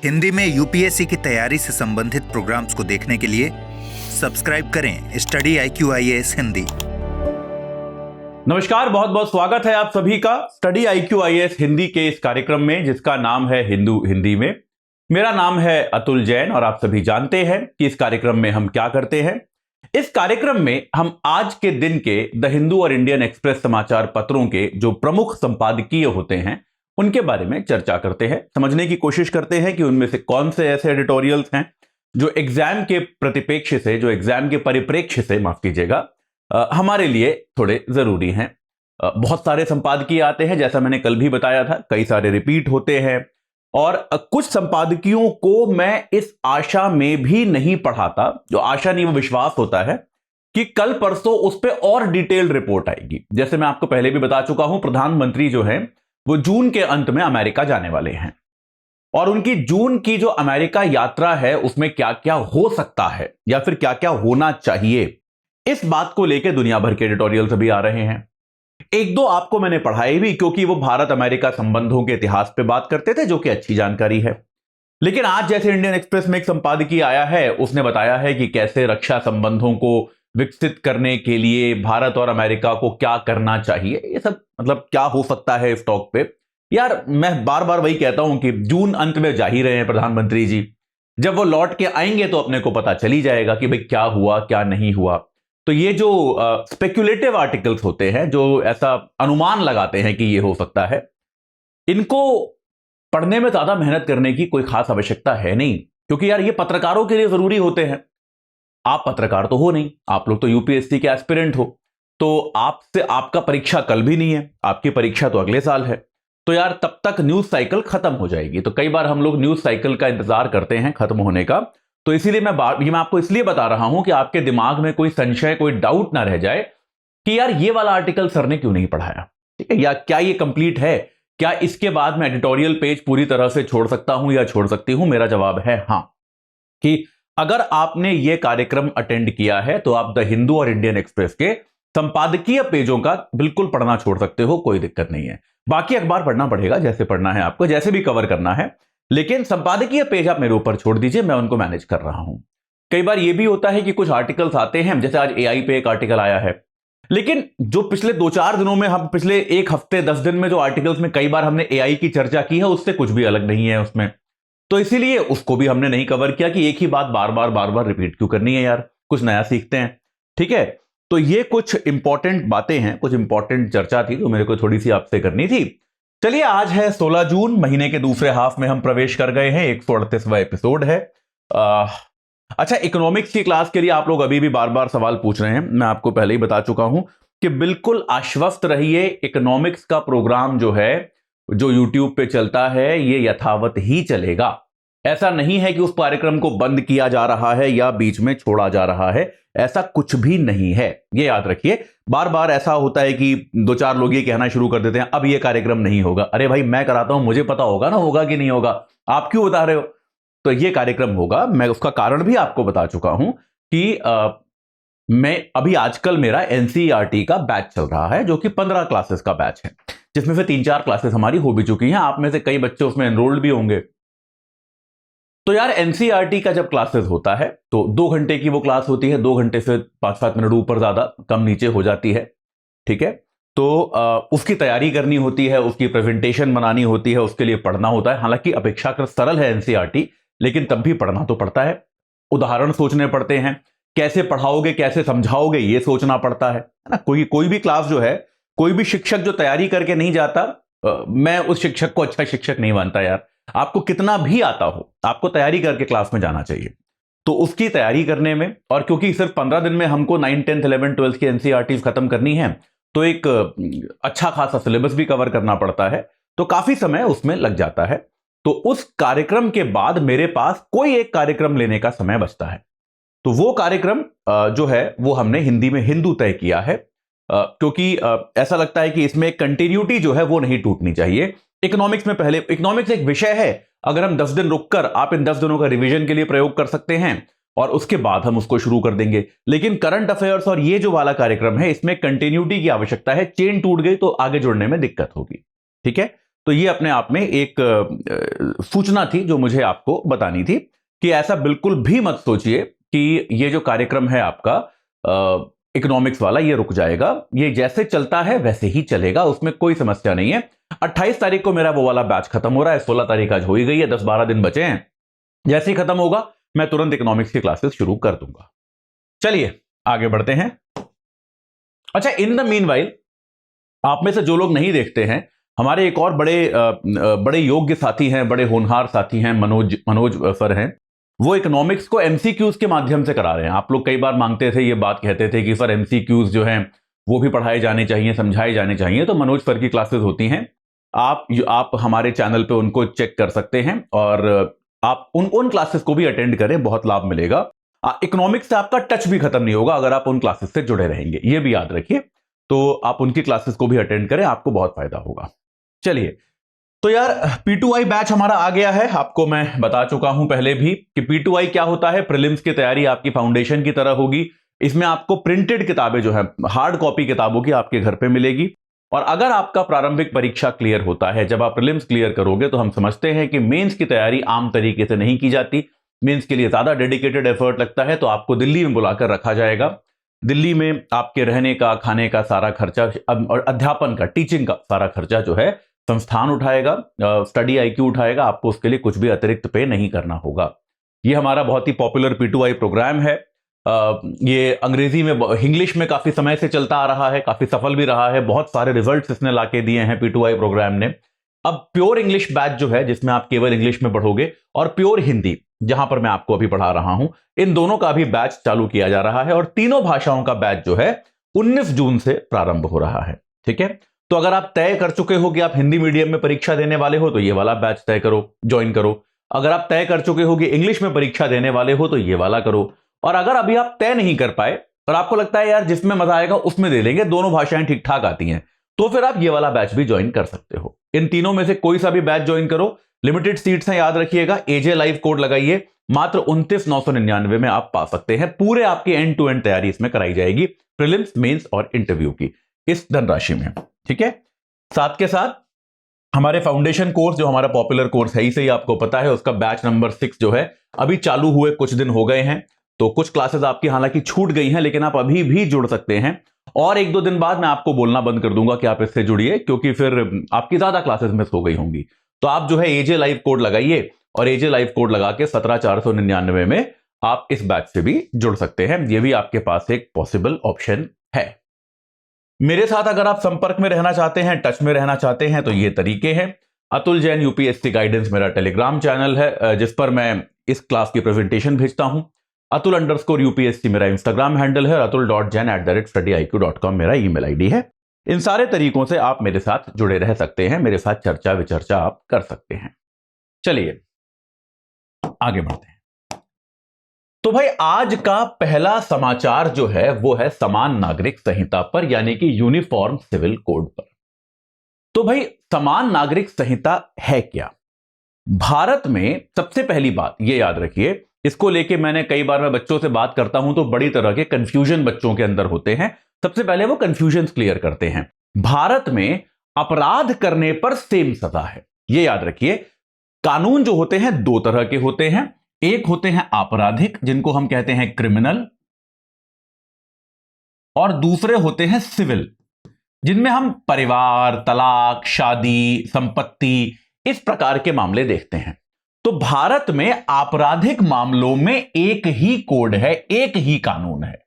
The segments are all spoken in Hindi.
हिंदी में यूपीएससी की तैयारी से संबंधित प्रोग्राम्स को देखने के लिए सब्सक्राइब करें स्टडी IQ-IAS हिंदी। नमस्कार, बहुत बहुत स्वागत है आप सभी का स्टडी IQ-IAS हिंदी के इस कार्यक्रम में जिसका नाम है हिंदू हिंदी में। मेरा नाम है अतुल जैन और आप सभी जानते हैं कि इस कार्यक्रम में हम क्या करते हैं। इस कार्यक्रम में हम आज के दिन के द हिंदू और इंडियन एक्सप्रेस समाचार पत्रों के जो प्रमुख संपादकीय होते हैं उनके बारे में चर्चा करते हैं, समझने की कोशिश करते हैं कि उनमें से कौन से ऐसे एडिटोरियल्स हैं जो एग्जाम के प्रतिपेक्ष से, जो एग्जाम के परिप्रेक्ष्य से, माफ कीजिएगा, हमारे लिए थोड़े जरूरी हैं। बहुत सारे संपादकीय आते हैं, जैसा मैंने कल भी बताया था, कई सारे रिपीट होते हैं और कुछ संपादकियों को मैं इस आशा में भी नहीं पढ़ाता, जो आशा नहीं वो विश्वास होता है कि कल परसों उस पर और डिटेल्ड रिपोर्ट आएगी। जैसे मैं आपको पहले भी बता चुका हूं, प्रधानमंत्री जो है वो जून के अंत में अमेरिका जाने वाले हैं और उनकी जून की जो अमेरिका यात्रा है उसमें क्या क्या हो सकता है या फिर क्या क्या होना चाहिए, इस बात को लेकर दुनिया भर के एडिटोरियल्स भी आ रहे हैं। एक दो आपको मैंने पढ़ाए भी क्योंकि वो भारत अमेरिका संबंधों के इतिहास पे बात करते थे, जो कि अच्छी जानकारी है। लेकिन आज जैसे इंडियन एक्सप्रेस में एक संपादकीय आया है, उसने बताया है कि कैसे रक्षा संबंधों को विकसित करने के लिए भारत और अमेरिका को क्या करना चाहिए। ये सब मतलब क्या हो सकता है इस टॉक पे। यार मैं बार बार वही कहता हूं कि जून अंत में जा ही रहे हैं प्रधानमंत्री जी, जब वो लौट के आएंगे तो अपने को पता चली जाएगा कि भाई क्या हुआ क्या नहीं हुआ। तो ये जो स्पेक्युलेटिव आर्टिकल्स होते हैं, जो ऐसा अनुमान लगाते हैं कि ये हो सकता है, इनको पढ़ने में ज्यादा मेहनत करने की कोई खास आवश्यकता है नहीं, क्योंकि यार ये पत्रकारों के लिए जरूरी होते हैं। आप पत्रकार तो हो नहीं, आप लोग तो यूपीएससी के एस्पिरेंट हो, तो आपसे आपका परीक्षा कल भी नहीं है, आपकी परीक्षा तो अगले साल है। तो यार तब तक न्यूज साइकिल खत्म हो जाएगी। तो कई बार हम लोग न्यूज साइकिल का इंतजार करते हैं खत्म होने का। तो इसीलिए मैं आपको इसलिए बता रहा हूं कि आपके दिमाग में कोई संशय, कोई डाउट ना रह जाए कि यार ये वाला आर्टिकल सर ने क्यों नहीं पढ़ाया, ठीक है, या क्या ये कंप्लीट है, क्या इसके बाद मैं एडिटोरियल पेज पूरी तरह से छोड़ सकता हूं या छोड़ सकती हूं। मेरा जवाब है हां, कि अगर आपने ये कार्यक्रम अटेंड किया है तो आप द हिंदू और इंडियन एक्सप्रेस के संपादकीय पेजों का बिल्कुल पढ़ना छोड़ सकते हो, कोई दिक्कत नहीं है। बाकी अखबार पढ़ना पड़ेगा, जैसे पढ़ना है आपको, जैसे भी कवर करना है, लेकिन संपादकीय पेज आप मेरे ऊपर छोड़ दीजिए, मैं उनको मैनेज कर रहा हूं। कई बार यह भी होता है कि कुछ आर्टिकल्स आते हैं, जैसे आज AI पे एक आर्टिकल आया है, लेकिन जो पिछले 2-4 दिनों में, हम पिछले एक हफ्ते 10 दिन में जो आर्टिकल्स में कई बार हमने AI की चर्चा की है, उससे कुछ भी अलग नहीं है उसमें। तो इसीलिए उसको भी हमने नहीं कवर किया कि एक ही बात बार बार रिपीट क्यों करनी है यार, कुछ नया सीखते हैं, ठीक है। तो ये कुछ इंपॉर्टेंट बातें हैं, कुछ इंपॉर्टेंट चर्चा थी, तो मेरे को थोड़ी सी आपसे करनी थी। चलिए, आज है 16 जून, महीने के दूसरे हाफ में हम प्रवेश कर गए हैं, 138वां एपिसोड है। अच्छा, इकोनॉमिक्स की क्लास के लिए आप लोग अभी भी बार बार सवाल पूछ रहे हैं। मैं आपको पहले ही बता चुका हूं कि बिल्कुल आश्वस्त रहिए, इकोनॉमिक्स का प्रोग्राम जो है, जो YouTube पे चलता है, ये यथावत ही चलेगा। ऐसा नहीं है कि उस कार्यक्रम को बंद किया जा रहा है या बीच में छोड़ा जा रहा है, ऐसा कुछ भी नहीं है, ये याद रखिए। बार बार ऐसा होता है कि 2-4 लोग ये कहना शुरू कर देते हैं अब ये कार्यक्रम नहीं होगा। अरे भाई, मैं कराता हूं, मुझे पता होगा ना होगा कि नहीं होगा, आप क्यों बता रहे हो। तो ये कार्यक्रम होगा। मैं उसका कारण भी आपको बता चुका हूं कि मैं अभी आजकल मेरा NCERT का बैच चल रहा है, जो कि 15 क्लासेस का बैच है, जिसमें से 3-4 क्लासेस हमारी हो भी चुकी हैं। आप में से कई बच्चे उसमें एनरोल्ड भी होंगे। तो यार NCERT का जब क्लासेस होता है तो 2 घंटे की वो क्लास होती है, 2 घंटे से 5-7 मिनट ऊपर ज्यादा कम नीचे हो जाती है, ठीक है। तो उसकी तैयारी करनी होती है, उसकी प्रेजेंटेशन बनानी होती है, उसके लिए पढ़ना होता है। हालांकि अपेक्षाकृत सरल है NCERT, लेकिन तब भी पढ़ना तो पड़ता है। उदाहरण सोचने पड़ते हैं, कैसे पढ़ाओगे, कैसे समझाओगे, ये सोचना पड़ता है ना। कोई भी क्लास जो है, कोई भी शिक्षक जो तैयारी करके नहीं जाता, मैं उस शिक्षक को अच्छा शिक्षक नहीं मानता यार। आपको कितना भी आता हो, आपको तैयारी करके क्लास में जाना चाहिए। तो उसकी तैयारी करने में, और क्योंकि सिर्फ 15 दिन में हमको 9, 10, 11, 12 की NCERT खत्म करनी है, तो एक अच्छा खासा सिलेबस भी कवर करना पड़ता है, तो काफी समय उसमें लग जाता है। तो उस कार्यक्रम के बाद मेरे पास कोई एक कार्यक्रम लेने का समय बचता है। तो वो कार्यक्रम जो है वो हमने हिंदी में हिंदू तय किया है, क्योंकि ऐसा लगता है कि इसमें कंटिन्यूटी जो है वो नहीं टूटनी चाहिए। इकोनॉमिक्स में पहले, इकोनॉमिक्स एक विषय है, अगर हम 10 दिन रुककर, आप इन 10 दिनों का रिवीजन के लिए प्रयोग कर सकते हैं और उसके बाद हम उसको शुरू कर देंगे। लेकिन करंट अफेयर्स और ये जो वाला कार्यक्रम है, इसमें कंटिन्यूटी की आवश्यकता है। चेन टूट गई तो आगे जुड़ने में दिक्कत होगी, ठीक है। तो ये अपने आप में एक सूचना थी जो मुझे आपको बतानी थी कि ऐसा बिल्कुल भी मत सोचिए कि ये जो कार्यक्रम है आपका इकोनॉमिक्स वाला ये रुक जाएगा। ये जैसे चलता है वैसे ही चलेगा, उसमें कोई समस्या नहीं है। 28 तारीख को मेरा वो वाला बैच खत्म हो रहा है, 16 तारीख आज हो ही गई है, 10-12 दिन बचे हैं। जैसे ही खत्म होगा मैं तुरंत इकोनॉमिक्स की क्लासेस शुरू कर दूंगा। चलिए आगे बढ़ते हैं। अच्छा, इन द मीनवाइल आप में से जो लोग नहीं देखते हैं, हमारे एक और बड़े योग्य साथी हैं, बड़े होनहार साथी हैं, मनोज सर हैं। वो इकोनॉमिक्स को एमसीक्यूज के माध्यम से करा रहे हैं। आप लोग कई बार मांगते थे, ये बात कहते थे कि सर एमसीक्यूज जो हैं वो भी पढ़ाए जाने चाहिए, समझाए जाने चाहिए। तो मनोज सर की क्लासेस होती हैं, आप हमारे चैनल पे उनको चेक कर सकते हैं और आप उन क्लासेस को भी अटेंड करें, बहुत लाभ मिलेगा। इकोनॉमिक्स से आपका टच भी खत्म नहीं होगा अगर आप उन क्लासेस से जुड़े रहेंगे, ये भी याद रखिए। तो आप उनकी क्लासेस को भी अटेंड करें, आपको बहुत फायदा होगा। चलिए, तो यार P2I बैच हमारा आ गया है। आपको मैं बता चुका हूं पहले भी कि P2I क्या होता है। प्रीलिम्स की तैयारी आपकी फाउंडेशन की तरह होगी। इसमें आपको प्रिंटेड किताबें जो है, हार्ड कॉपी किताबों की आपके घर पे मिलेगी। और अगर आपका प्रारंभिक परीक्षा क्लियर होता है, जब आप प्रीलिम्स क्लियर करोगे, तो हम समझते हैं कि मेंस की तैयारी आम तरीके से नहीं की जाती। मेंस के लिए ज्यादा डेडिकेटेड एफर्ट लगता है, तो आपको दिल्ली में बुलाकर रखा जाएगा। दिल्ली में आपके रहने का, खाने का सारा खर्चा और अध्यापन का, टीचिंग का सारा खर्चा जो है संस्थान उठाएगा, स्टडी IQ उठाएगा। आपको उसके लिए कुछ भी अतिरिक्त पे नहीं करना होगा। ये हमारा बहुत ही पॉपुलर P2I प्रोग्राम है। ये अंग्रेजी में, इंग्लिश में काफी समय से चलता आ रहा है, काफी सफल भी रहा है। बहुत सारे रिजल्ट्स इसने लाके दिए हैं P2I प्रोग्राम ने। अब प्योर इंग्लिश बैच जो है, जिसमें आप केवल इंग्लिश में पढ़ोगे, और प्योर हिंदी जहां पर मैं आपको अभी पढ़ा रहा हूं, इन दोनों का भी बैच चालू किया जा रहा है। और तीनों भाषाओं का बैच जो है 19 जून से प्रारंभ हो रहा है। ठीक है, तो अगर आप तय कर चुके हो कि आप हिंदी मीडियम में परीक्षा देने वाले हो, तो ये वाला बैच तय करो, ज्वाइन करो। अगर आप तय कर चुके हो कि इंग्लिश में परीक्षा देने वाले हो, तो ये वाला करो। और अगर अभी आप तय नहीं कर पाए और आपको लगता है यार जिसमें मजा आएगा उसमें दे लेंगे, दोनों भाषाएं ठीक ठाक आती हैं, तो फिर आप ये वाला बैच भी ज्वाइन कर सकते हो। इन तीनों में से कोई सा भी बैच ज्वाइन करो। लिमिटेड सीट्स हैं, याद रखिएगा। AJ लाइव कोड लगाइए, मात्र 29,999 में आप पा सकते हैं। पूरे आपकी एंड टू एंड तैयारी इसमें कराई जाएगी, प्रीलिम्स, मेंस और इंटरव्यू की, इस धनराशि में। ठीक है, साथ के साथ हमारे फाउंडेशन कोर्स, जो हमारा पॉपुलर कोर्स है, इसे ही आपको पता है, उसका बैच नंबर 6 जो है अभी चालू हुए कुछ दिन हो गए हैं। तो कुछ क्लासेस आपकी हालांकि छूट गई हैं, लेकिन आप अभी भी जुड़ सकते हैं। और 1-2 दिन बाद मैं आपको बोलना बंद कर दूंगा कि आप इससे जुड़िए, क्योंकि फिर आपकी ज्यादा क्लासेस मिस हो गई होंगी। तो आप जो है AJ लाइव कोड लगाइए, और AJ लाइव कोड लगा के 17,499 में आप इस बैच से भी जुड़ सकते हैं। यह भी आपके पास एक पॉसिबल ऑप्शन है। मेरे साथ अगर आप संपर्क में रहना चाहते हैं, टच में रहना चाहते हैं, तो ये तरीके हैं। अतुल जैन UPSC गाइडेंस मेरा टेलीग्राम चैनल है, जिस पर मैं इस क्लास की प्रेजेंटेशन भेजता हूं। Atul_UPSC मेरा इंस्टाग्राम हैंडल है, atul.jain@studiiq.com मेरा ईमेल ID है। इन सारे तरीकों से आप मेरे साथ जुड़े रह सकते हैं, मेरे साथ चर्चा विचर्चा आप कर सकते हैं। चलिए आगे बढ़ते हैं। तो भाई आज का पहला समाचार जो है वो है समान नागरिक संहिता पर, यानी कि यूनिफॉर्म सिविल कोड पर। तो भाई समान नागरिक संहिता है क्या? भारत में सबसे पहली बात ये याद रखिए, इसको लेके मैंने कई बार, मैं बच्चों से बात करता हूं तो बड़ी तरह के कंफ्यूजन बच्चों के अंदर होते हैं। सबसे पहले वो कंफ्यूजन क्लियर करते हैं। भारत में अपराध करने पर सेम सजा है, ये याद रखिए। कानून जो होते हैं 2 तरह के होते हैं। एक होते हैं आपराधिक, जिनको हम कहते हैं क्रिमिनल, और दूसरे होते हैं सिविल, जिनमें हम परिवार, तलाक, शादी, संपत्ति, इस प्रकार के मामले देखते हैं। तो भारत में आपराधिक मामलों में एक ही कोड है, एक ही कानून है।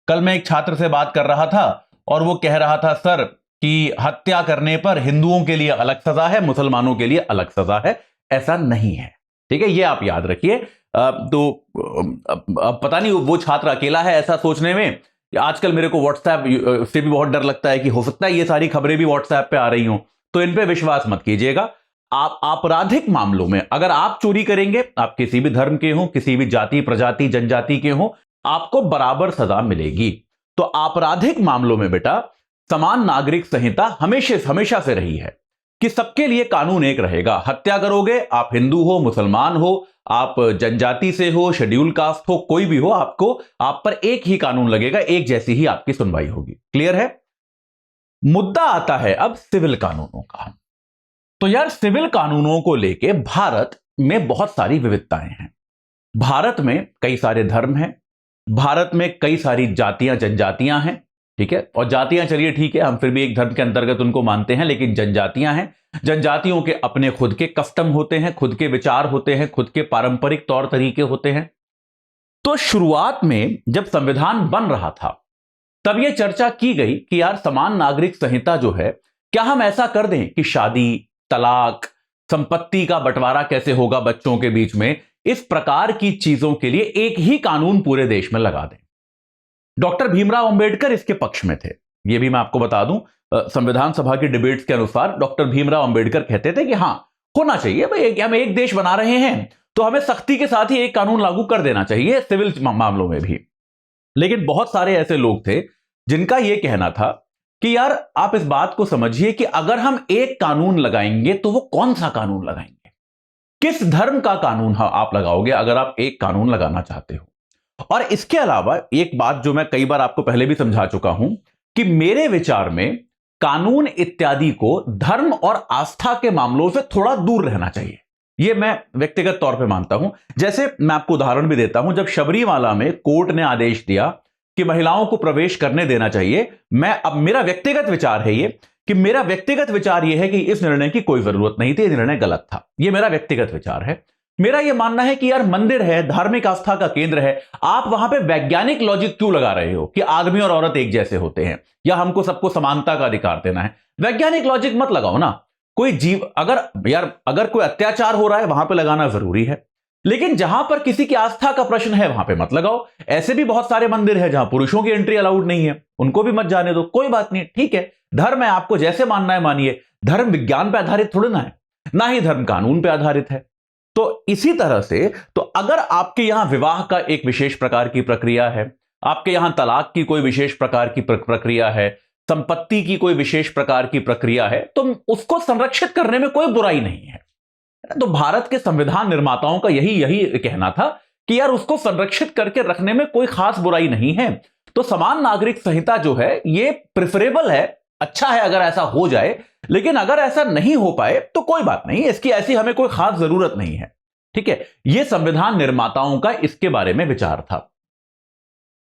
कल मैं एक छात्र से बात कर रहा था और वो कह रहा था सर कि हत्या करने पर हिंदुओं के लिए अलग सजा है, मुसलमानों के लिए अलग सजा है। ऐसा नहीं है, ठीक है, ये आप याद रखिए। तो पता नहीं वो छात्र अकेला है ऐसा सोचने में। आजकल मेरे को व्हाट्सएप से भी बहुत डर लगता है कि हो सकता है ये सारी खबरें भी व्हाट्सएप पे आ रही हों, तो इन पे विश्वास मत कीजिएगा। आप आपराधिक मामलों में अगर आप चोरी करेंगे, आप किसी भी धर्म के हो, किसी भी जाति, प्रजाति, जनजाति के हो, आपको बराबर सजा मिलेगी। तो आपराधिक मामलों में बेटा समान नागरिक संहिता हमेशा से रही है कि सबके लिए कानून एक रहेगा। हत्या करोगे, आप हिंदू हो, मुसलमान हो, आप जनजाति से हो, शेड्यूल कास्ट हो, कोई भी हो, आप पर एक ही कानून लगेगा, एक जैसी ही आपकी सुनवाई होगी। क्लियर है? मुद्दा आता है अब सिविल कानूनों का। तो यार सिविल कानूनों को लेके भारत में बहुत सारी विविधताएं हैं। भारत में कई सारे धर्म हैं, भारत में कई सारी जातियां जनजातियां हैं, ठीक है। और जातियां चलिए ठीक है, हम फिर भी एक धर्म के अंतर्गत उनको मानते हैं, लेकिन जनजातियां हैं। जनजातियों के अपने खुद के कस्टम होते हैं, खुद के विचार होते हैं, खुद के पारंपरिक तौर तरीके होते हैं। तो शुरुआत में जब संविधान बन रहा था तब यह चर्चा की गई कि यार समान नागरिक संहिता जो है, क्या हम ऐसा कर दें कि शादी, तलाक, संपत्ति का बंटवारा कैसे होगा बच्चों के बीच में, इस प्रकार की चीजों के लिए एक ही कानून पूरे देश में लगा दें। डॉक्टर भीमराव अंबेडकर इसके पक्ष में थे। यह भी मैं आपको बता दूं, संविधान सभा की डिबेट्स के अनुसार डॉक्टर भीमराव अंबेडकर कहते थे कि हां, होना चाहिए भाई, हम एक देश बना रहे हैं तो हमें सख्ती के साथ ही एक कानून लागू कर देना चाहिए सिविल मामलों में भी। लेकिन बहुत सारे ऐसे लोग थे जिनका यह कहना था कि यार आप इस बात को समझिए कि अगर हम एक कानून लगाएंगे तो वो कौन सा कानून लगाएंगे, किस धर्म का कानून आप लगाओगे अगर आप एक कानून लगाना चाहते हो। और इसके अलावा एक बात जो मैं कई बार आपको पहले भी समझा चुका हूं कि मेरे विचार में कानून इत्यादि को धर्म और आस्था के मामलों से थोड़ा दूर रहना चाहिए। यह मैं व्यक्तिगत तौर पे मानता हूं। जैसे मैं आपको उदाहरण भी देता हूं, जब शबरीमाला में कोर्ट ने आदेश दिया कि महिलाओं को प्रवेश करने देना चाहिए, अब मेरा व्यक्तिगत विचार है कि इस निर्णय की कोई जरूरत नहीं थी, यह निर्णय गलत था। यह मेरा व्यक्तिगत विचार है। मेरा यह मानना है कि यार मंदिर है, धार्मिक आस्था का केंद्र है, आप वहां पे वैज्ञानिक लॉजिक क्यों लगा रहे हो कि आदमी और औरत एक जैसे होते हैं या हमको सबको समानता का अधिकार देना है। वैज्ञानिक लॉजिक मत लगाओ ना। कोई जीव अगर कोई अत्याचार हो रहा है वहां पे लगाना जरूरी है, लेकिन जहां पर किसी की आस्था का प्रश्न है वहां पे मत लगाओ। ऐसे भी बहुत सारे मंदिर है जहां पुरुषों की एंट्री अलाउड नहीं है, उनको भी मत जाने दो, कोई बात नहीं, ठीक है। धर्म है, आपको जैसे मानना है मानिए। धर्म विज्ञान पे आधारित थोड़ी ना है, ना ही धर्म कानून पे आधारित है। तो इसी तरह से तो अगर आपके यहां विवाह का एक विशेष प्रकार की प्रक्रिया है, आपके यहां तलाक की कोई विशेष प्रकार की प्रक्रिया है, संपत्ति की कोई विशेष प्रकार की प्रक्रिया है, तो उसको संरक्षित करने में कोई बुराई नहीं है। तो भारत के संविधान निर्माताओं का यही कहना था कि यार उसको संरक्षित करके रखने में कोई खास बुराई नहीं है। तो समान नागरिक संहिता जो है ये प्रेफरेबल है, अच्छा है अगर ऐसा हो जाए, लेकिन अगर ऐसा नहीं हो पाए तो कोई बात नहीं, इसकी ऐसी हमें कोई खास जरूरत नहीं है, ठीक है। यह संविधान निर्माताओं का इसके बारे में विचार था।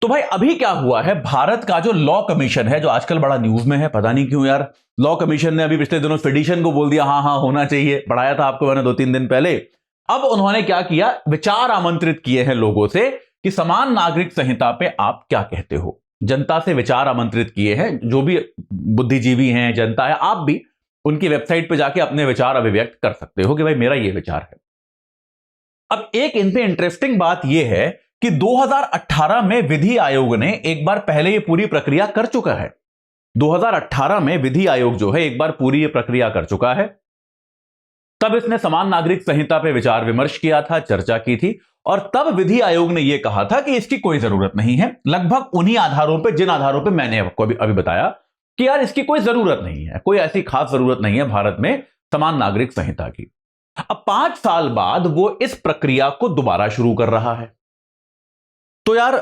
तो भाई अभी क्या हुआ है, भारत का जो लॉ कमीशन है, जो आजकल बड़ा न्यूज में है, पता नहीं क्यों यार, लॉ कमीशन ने अभी पिछले दिनों सेडिशन को बोल दिया हाँ होना चाहिए, पढ़ाया था आपको मैंने 2-3 दिन पहले। अब उन्होंने क्या किया, विचार आमंत्रित किए हैं लोगों से कि समान नागरिक संहिता पे आप क्या कहते हो। जनता से विचार आमंत्रित किए हैं, जो भी बुद्धिजीवी हैं, जनता है, आप भी उनकी वेबसाइट पे जाके अपने विचार अभिव्यक्त कर सकते हो कि भाई मेरा ये विचार है। अब एक इनपे इंटरेस्टिंग बात यह है कि 2018 में विधि आयोग ने एक बार पहले ये पूरी प्रक्रिया कर चुका है। 2018 में विधि आयोग जो है एक बार पूरी ये प्रक्रिया कर चुका है। तब इसने समान नागरिक संहिता पे विचार विमर्श किया था, चर्चा की थी, और तब विधि आयोग ने यह कहा था कि इसकी कोई जरूरत नहीं है, लगभग उन्हीं आधारों पे जिन आधारों पे मैंने आपको अभी बताया कि यार इसकी कोई जरूरत नहीं है, कोई ऐसी खास जरूरत नहीं है भारत में समान नागरिक संहिता की। अब 5 साल बाद वो इस प्रक्रिया को दोबारा शुरू कर रहा है। तो यार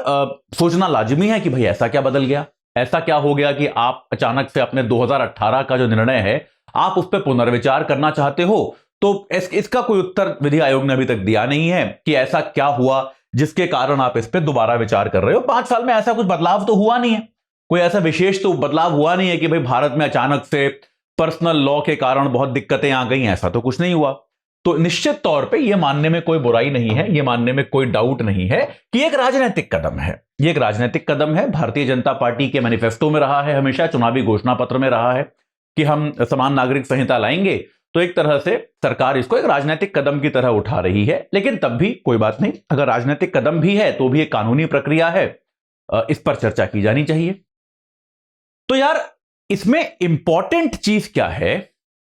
सोचना लाजिमी है कि भाई ऐसा क्या बदल गया, ऐसा क्या हो गया कि आप अचानक से अपने 2018 का जो निर्णय है आप उस पर पुनर्विचार करना चाहते हो। तो इसका कोई उत्तर विधि आयोग ने अभी तक दिया नहीं है कि ऐसा क्या हुआ जिसके कारण आप इस पर दोबारा विचार कर रहे हो। 5 साल में ऐसा कुछ बदलाव तो हुआ नहीं है, कोई ऐसा विशेष तो बदलाव हुआ नहीं है कि भाई भारत में अचानक से पर्सनल लॉ के कारण बहुत दिक्कतें आ गई, ऐसा तो कुछ नहीं हुआ। तो निश्चित तौर पे यह मानने में कोई बुराई नहीं है, यह मानने में कोई डाउट नहीं है कि एक राजनीतिक कदम है, यह एक राजनीतिक कदम है। भारतीय जनता पार्टी के मैनिफेस्टो में रहा है, हमेशा चुनावी घोषणा पत्र में रहा है कि हम समान नागरिक संहिता लाएंगे। तो एक तरह से सरकार इसको एक राजनीतिक कदम की तरह उठा रही है, लेकिन तब भी कोई बात नहीं, अगर राजनीतिक कदम भी है तो भी एक कानूनी प्रक्रिया है, इस पर चर्चा की जानी चाहिए। तो यार इसमें इंपॉर्टेंट चीज क्या है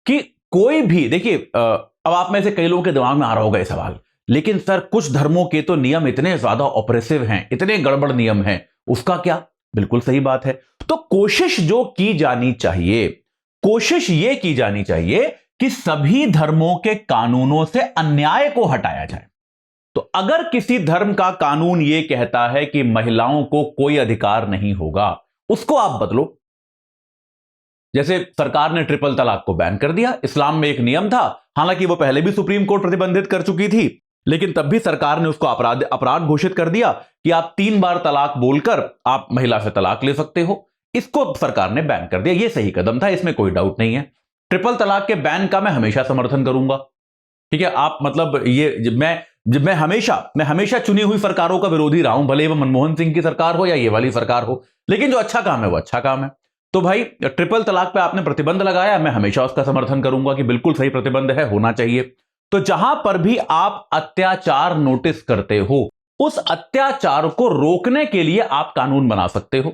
कि कोई भी देखिए, अब आप में से कई लोगों के दिमाग में आ रहा होगा ये सवाल, लेकिन सर कुछ धर्मों के तो नियम इतने ज्यादा ऑपरेसिव हैं, इतने गड़बड़ नियम हैं, उसका क्या? बिल्कुल सही बात है। तो कोशिश जो की जानी चाहिए, कोशिश ये की जानी चाहिए कि सभी धर्मों के कानूनों से अन्याय को हटाया जाए। तो अगर किसी धर्म का कानून यह कहता है कि महिलाओं को कोई अधिकार नहीं होगा, उसको आप बदलो। जैसे सरकार ने ट्रिपल तलाक को बैन कर दिया। इस्लाम में एक नियम था, हालांकि वो पहले भी सुप्रीम कोर्ट प्रतिबंधित कर चुकी थी, लेकिन तब भी सरकार ने उसको अपराध घोषित कर दिया कि आप 3 बार तलाक बोलकर आप महिला से तलाक ले सकते हो। इसको सरकार ने बैन कर दिया। यह सही कदम था, इसमें कोई डाउट नहीं है। ट्रिपल तलाक के बैन का मैं हमेशा समर्थन करूंगा। ठीक है, आप मतलब ये मैं हमेशा चुनी हुई सरकारों का विरोधी रहा हूं, भले वो मनमोहन सिंह की सरकार हो या ये वाली सरकार हो, लेकिन जो अच्छा काम है वो अच्छा काम है। तो भाई ट्रिपल तलाक पे आपने प्रतिबंध लगाया, मैं हमेशा उसका समर्थन करूंगा कि बिल्कुल सही प्रतिबंध है, होना चाहिए। तो जहां पर भी आप अत्याचार नोटिस करते हो, उस अत्याचार को रोकने के लिए आप कानून बना सकते हो।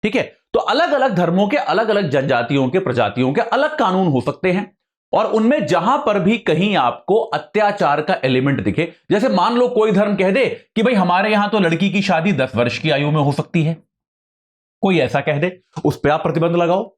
ठीक है, तो अलग अलग धर्मों के, अलग अलग जनजातियों के, प्रजातियों के अलग कानून हो सकते हैं, और उनमें जहां पर भी कहीं आपको अत्याचार का एलिमेंट दिखे, जैसे मान लो कोई धर्म कह दे कि भाई हमारे यहां तो लड़की की शादी 10 वर्ष की आयु में हो सकती है, कोई ऐसा कह दे, उस पर आप प्रतिबंध लगाओ।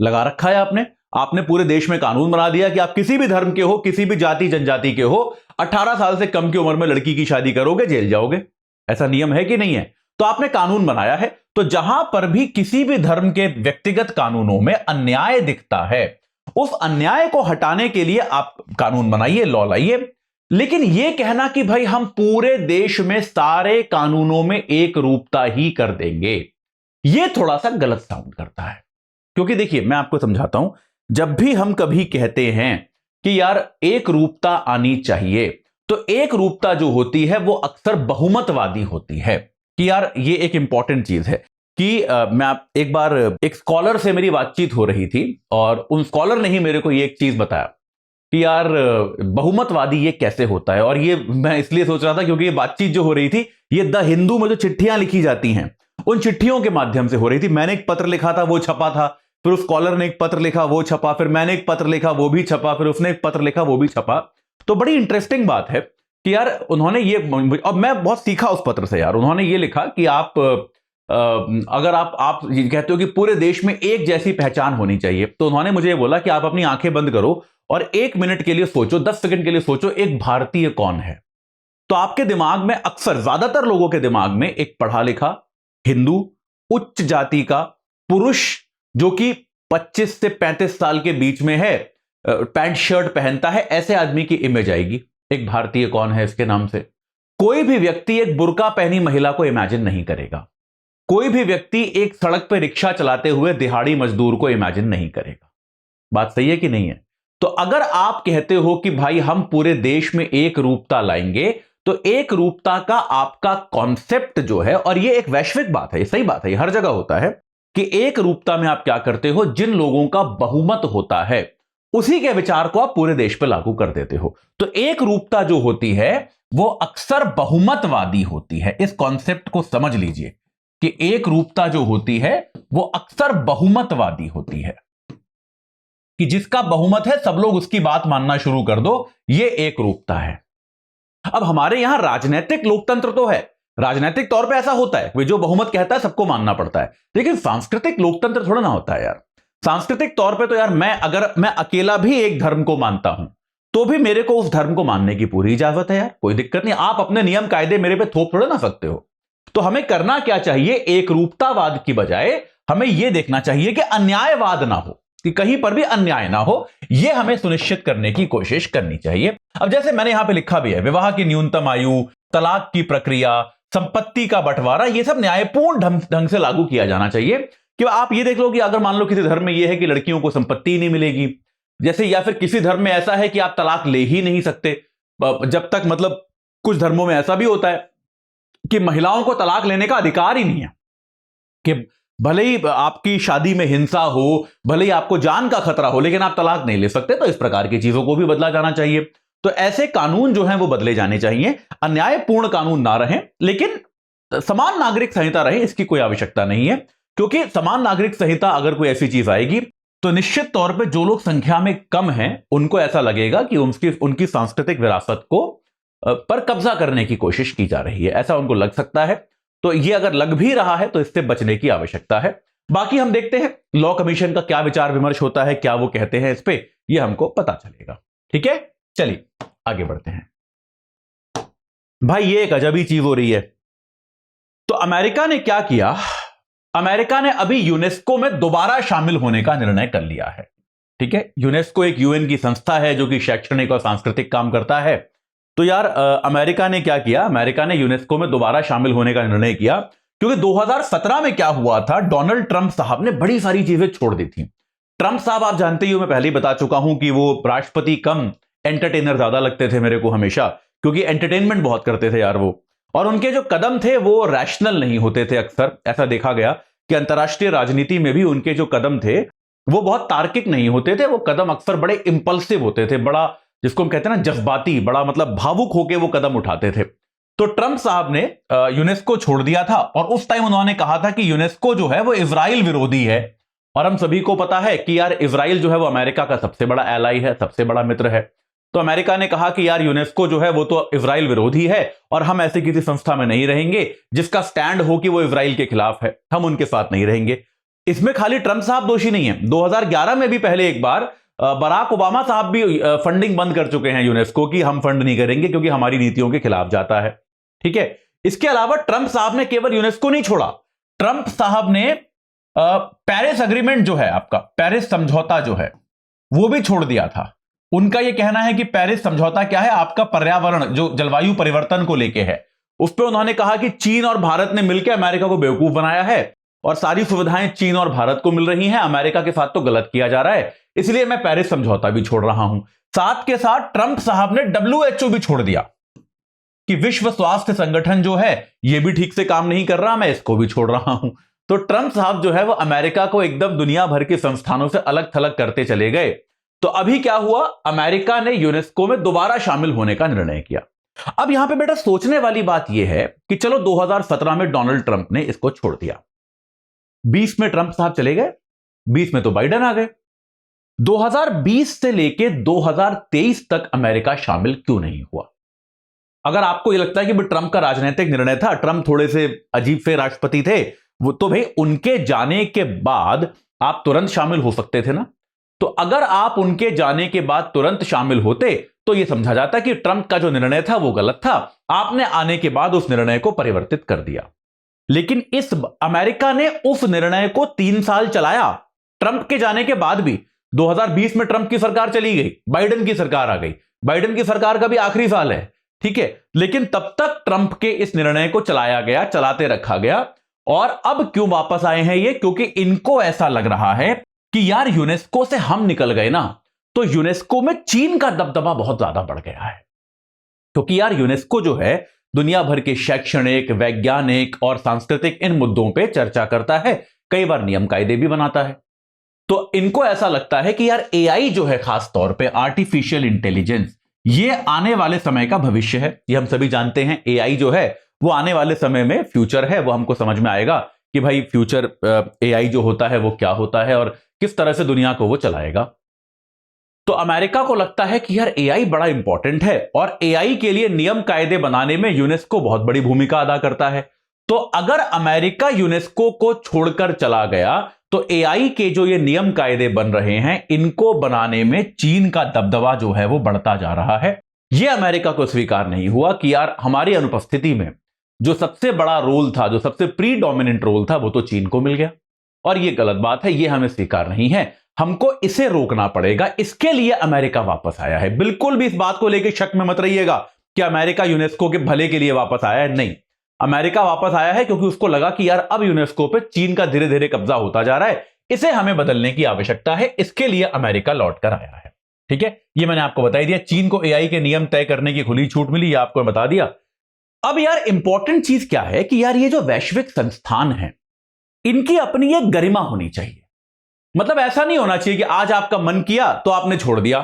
लगा रखा है आपने पूरे देश में कानून बना दिया कि आप किसी भी धर्म के हो, किसी भी जाति जनजाति के हो, 18 साल से कम की उम्र में लड़की की शादी करोगे जेल जाओगे। ऐसा नियम है कि नहीं है? तो आपने कानून बनाया है। तो जहां पर भी किसी भी धर्म के व्यक्तिगत कानूनों में अन्याय दिखता है, उस अन्याय को हटाने के लिए आप कानून बनाइए, लॉ लाइए। लेकिन यह कहना कि भाई हम पूरे देश में सारे कानूनों में एक रूपता ही कर देंगे, यह थोड़ा सा गलत साउंड करता है। क्योंकि देखिए, मैं आपको समझाता हूं, जब भी हम कभी कहते हैं कि यार एक रूपता आनी चाहिए, तो एक रूपता जो होती है वो अक्सर बहुमतवादी होती है। कि यार ये एक इंपॉर्टेंट चीज है कि मैं एक बार एक स्कॉलर से मेरी बातचीत हो रही थी, और उन स्कॉलर ने ही मेरे को ये एक चीज बताया कि यार बहुमतवादी ये कैसे होता है। और ये मैं इसलिए सोच रहा था क्योंकि ये बातचीत जो हो रही थी, ये द हिंदू में जो चिट्ठियां लिखी जाती हैं, उन चिट्ठियों के माध्यम से हो रही थी। मैंने एक पत्र लिखा था, वो छपा था, फिर उस स्कॉलर ने एक पत्र लिखा, वो छपा, फिर मैंने एक पत्र लिखा, वो भी छपा, फिर उसने एक पत्र लिखा, वो भी छपा। तो बड़ी इंटरेस्टिंग बात है कि यार उन्होंने ये, और मैं बहुत सीखा उस पत्र से यार। उन्होंने ये लिखा कि आप अगर आप ये कहते हो कि पूरे देश में एक जैसी पहचान होनी चाहिए, तो उन्होंने मुझे ये बोला कि आप अपनी आंखें बंद करो और 1 मिनट के लिए सोचो, 10 सेकंड के लिए सोचो, एक भारतीय कौन है। तो आपके दिमाग में अक्सर, ज्यादातर लोगों के दिमाग में, एक पढ़ा लिखा हिंदू, उच्च जाति का पुरुष जो कि 25 से 35 साल के बीच में है, पैंट शर्ट पहनता है, ऐसे आदमी की इमेज आएगी। एक भारतीय कौन है इसके नाम से। कोई भी व्यक्ति एक बुर्का पहनी महिला को इमेजिन नहीं करेगा। कोई भी व्यक्ति एक सड़क पर रिक्शा चलाते हुए दिहाड़ी मजदूर को इमेजिन नहीं करेगा। बात सही है कि नहीं है? तो अगर आप कहते हो कि भाई हम पूरे देश में एक रूपता लाएंगे, तो एक रूपता का आपका कॉन्सेप्ट जो है, और ये एक वैश्विक बात है, ये सही बात है, ये हर जगह होता है कि एक रूपता में आप क्या करते हो, जिन लोगों का बहुमत होता है उसी के विचार को आप पूरे देश पर लागू कर देते हो। तो एक रूपता जो होती है वो अक्सर बहुमतवादी होती है। इस कॉन्सेप्ट को समझ लीजिए कि एक रूपता जो होती है वो अक्सर बहुमतवादी होती है, कि जिसका बहुमत है सब लोग उसकी बात मानना शुरू कर दो, ये एक रूपता है। अब हमारे यहां राजनीतिक लोकतंत्र तो है, राजनीतिक तौर पे ऐसा होता है, जो बहुमत कहता है सबको मानना पड़ता है, लेकिन सांस्कृतिक लोकतंत्र थोड़ा ना होता है यार। सांस्कृतिक तौर पे तो यार अगर मैं अकेला भी एक धर्म को मानता हूं, तो भी मेरे को उस धर्म को मानने की पूरी इजाजत है यार, कोई दिक्कत नहीं। आप अपने नियम कायदे मेरे पे थोप थोड़े ना सकते हो। तो हमें करना क्या चाहिए, एक रूपतावाद की बजाय हमें यह देखना चाहिए कि अन्यायवाद ना हो, कि कहीं पर भी अन्याय ना हो, यह हमें सुनिश्चित करने की कोशिश करनी चाहिए। अब जैसे मैंने यहां पे लिखा भी है, विवाह की न्यूनतम आयु, तलाक की प्रक्रिया, संपत्ति का बंटवारा, यह सब न्यायपूर्ण ढंग से लागू किया जाना चाहिए। कि आप ये देख लो कि अगर मान लो किसी धर्म में यह है कि लड़कियों को संपत्ति नहीं मिलेगी, जैसे, या फिर किसी धर्म में ऐसा है कि आप तलाक ले ही नहीं सकते जब तक, मतलब कुछ धर्मों में ऐसा भी होता है कि महिलाओं को तलाक लेने का अधिकार ही नहीं है, कि भले ही आपकी शादी में हिंसा हो, भले ही आपको जान का खतरा हो, लेकिन आप तलाक नहीं ले सकते। तो इस प्रकार की चीजों को भी बदला जाना चाहिए। तो ऐसे कानून जो हैं वो बदले जाने चाहिए, अन्यायपूर्ण कानून ना रहें, लेकिन समान नागरिक संहिता रहे, इसकी कोई आवश्यकता नहीं है। क्योंकि समान नागरिक संहिता अगर कोई ऐसी चीज आएगी तो निश्चित तौर पे जो लोग संख्या में कम हैं उनको ऐसा लगेगा कि उनकी सांस्कृतिक विरासत को पर कब्जा करने की कोशिश की जा रही है, ऐसा उनको लग सकता है। तो ये अगर लग भी रहा है तो इससे बचने की आवश्यकता है। बाकी हम देखते हैं लॉ कमीशन का क्या विचार विमर्श होता है, क्या वो कहते हैं इस पे, ये हमको पता चलेगा। ठीक है, चलिए आगे बढ़ते हैं। भाई ये एक अजब ही चीज हो रही है। तो अमेरिका ने क्या किया, अमेरिका ने अभी यूनेस्को में दोबारा शामिल होने का निर्णय कर लिया है। ठीक है, यूनेस्को एक यूएन की संस्था है जो कि शैक्षणिक और सांस्कृतिक काम करता है। तो यार अमेरिका ने क्या किया, अमेरिका ने यूनेस्को में दोबारा शामिल होने का निर्णय किया, क्योंकि 2017 में क्या हुआ था, डोनाल्ड ट्रंप साहब ने बड़ी सारी चीजें छोड़ दी थी। ट्रंप साहब आप जानते ही हो, मैं पहले ही बता चुका हूं कि वो राष्ट्रपति कम एंटरटेनर ज्यादा लगते थे मेरे को हमेशा, क्योंकि एंटरटेनमेंट बहुत करते थे यार वो, और उनके जो कदम थे वो रैशनल नहीं होते थे। अक्सर ऐसा देखा गया कि अंतर्राष्ट्रीय राजनीति में भी उनके जो कदम थे वो बहुत तार्किक नहीं होते थे, वो कदम अक्सर बड़े इंपल्सिव होते थे, बड़ा जिसको हम कहते हैं ना जज्बाती, बड़ा मतलब भावुक होकर वो कदम उठाते थे। तो ट्रंप साहब ने यूनेस्को छोड़ दिया था, और उस टाइम उन्होंने कहा था कि यूनेस्को जो है वो इजराइल विरोधी है, और हम सभी को पता है कि यार इजराइल जो है वो अमेरिका का सबसे बड़ा एलाई है, सबसे बड़ा मित्र है। तो अमेरिका ने कहा कि यार यूनेस्को जो है वो तो इजराइल विरोधी है, और हम ऐसे किसी संस्था में नहीं रहेंगे जिसका स्टैंड हो कि वो इजराइल के खिलाफ है, हम उनके साथ नहीं रहेंगे। इसमें खाली ट्रंप साहब दोषी नहीं है, 2011 में भी पहले एक बार बराक ओबामा साहब भी फंडिंग बंद कर चुके हैं यूनेस्को की, हम फंड नहीं करेंगे क्योंकि हमारी नीतियों के खिलाफ जाता है। ठीक है, इसके अलावा ट्रंप साहब ने केवल यूनेस्को नहीं छोड़ा, ट्रंप साहब ने पेरिस एग्रीमेंट जो है, आपका पेरिस समझौता जो है वो भी छोड़ दिया था। उनका यह कहना है कि पेरिस समझौता क्या है, आपका पर्यावरण जो जलवायु परिवर्तन को लेके है, उस पर उन्होंने कहा कि चीन और भारत ने मिलकर अमेरिका को बेवकूफ बनाया है, और सारी सुविधाएं चीन और भारत को मिल रही हैं, अमेरिका के साथ तो गलत किया जा रहा है, इसलिए मैं पेरिस समझौता भी छोड़ रहा हूं। साथ के साथ ट्रंप साहब ने WHO भी छोड़ दिया कि विश्व स्वास्थ्य संगठन जो है यह भी ठीक से काम नहीं कर रहा, मैं इसको भी छोड़ रहा हूं। तो ट्रंप साहब जो है वो अमेरिका को एकदम दुनिया भर के संस्थानों से अलग थलग करते चले गए। तो अभी क्या हुआ, अमेरिका ने यूनेस्को में दोबारा शामिल होने का निर्णय किया। अब यहां पे बेटा सोचने वाली बात यह है कि चलो 2017 में डोनाल्ड ट्रंप ने इसको छोड़ दिया, 20 में ट्रंप साहब चले गए, 20 में तो बाइडेन आ गए, 2020 से लेके 2023 तक अमेरिका शामिल क्यों नहीं हुआ? अगर आपको यह लगता है कि ट्रंप का राजनीतिक निर्णय था, ट्रंप थोड़े से अजीब से राष्ट्रपति थे, वो तो भाई उनके जाने के बाद आप तुरंत शामिल हो सकते थे ना। तो अगर आप उनके जाने के बाद तुरंत शामिल होते तो यह समझा जाता कि ट्रंप का जो निर्णय था वो गलत था, आपने आने के बाद उस निर्णय को परिवर्तित कर दिया। लेकिन इस अमेरिका ने उस निर्णय को 3 साल चलाया, ट्रंप के जाने के बाद भी। 2020 में ट्रंप की सरकार चली गई, बाइडेन की सरकार आ गई, बाइडेन की सरकार का भी आखिरी साल है, ठीक है, लेकिन तब तक ट्रंप के इस निर्णय को चलाया गया, चलाते रखा गया। और अब क्यों वापस आए हैं ये? क्योंकि इनको ऐसा लग रहा है कि यार यूनेस्को से हम निकल गए ना, तो यूनेस्को में चीन का दबदबा बहुत ज्यादा बढ़ गया है। क्योंकि यार यूनेस्को जो है दुनिया भर के शैक्षणिक, वैज्ञानिक और सांस्कृतिक इन मुद्दों पे चर्चा करता है, कई बार नियम कायदे भी बनाता है। तो इनको ऐसा लगता है कि यार एआई जो है, खास तौर पे आर्टिफिशियल इंटेलिजेंस, ये आने वाले समय का भविष्य है। ये हम सभी जानते हैं, एआई जो है वो आने वाले समय में फ्यूचर है। वो हमको समझ में आएगा कि भाई फ्यूचर एआई जो होता है वो क्या होता है और किस तरह से दुनिया को वो चलाएगा। तो अमेरिका को लगता है कि यार एआई बड़ा इंपॉर्टेंट है, और एआई के लिए नियम कायदे बनाने में यूनेस्को बहुत बड़ी भूमिका अदा करता है। तो अगर अमेरिका यूनेस्को को छोड़कर चला गया तो एआई के जो ये नियम कायदे बन रहे हैं, इनको बनाने में चीन का दबदबा जो है वो बढ़ता जा रहा है। यह अमेरिका को स्वीकार नहीं हुआ कि यार हमारी अनुपस्थिति में जो सबसे बड़ा रोल था, जो सबसे प्रीडोमिनेंट रोल था, वो तो चीन को मिल गया, और यह गलत बात है, यह हमें स्वीकार नहीं है, हमको इसे रोकना पड़ेगा। इसके लिए अमेरिका वापस आया है। बिल्कुल भी इस बात को लेकर शक में मत रहिएगा कि अमेरिका यूनेस्को के भले के लिए वापस आया है, नहीं। अमेरिका वापस आया है क्योंकि उसको लगा कि यार अब यूनेस्को पे चीन का धीरे धीरे कब्जा होता जा रहा है, इसे हमें बदलने की आवश्यकता है, इसके लिए अमेरिका लौट कर आया है। ठीक है, ये मैंने आपको बता दिया। चीन को एआई के नियम तय करने की खुली छूट मिली, ये आपको बता दिया। अब यार इंपॉर्टेंट चीज क्या है कि यार ये जो वैश्विक संस्थान है, इनकी अपनी एक गरिमा होनी चाहिए। मतलब ऐसा नहीं होना चाहिए कि आज आपका मन किया तो आपने छोड़ दिया,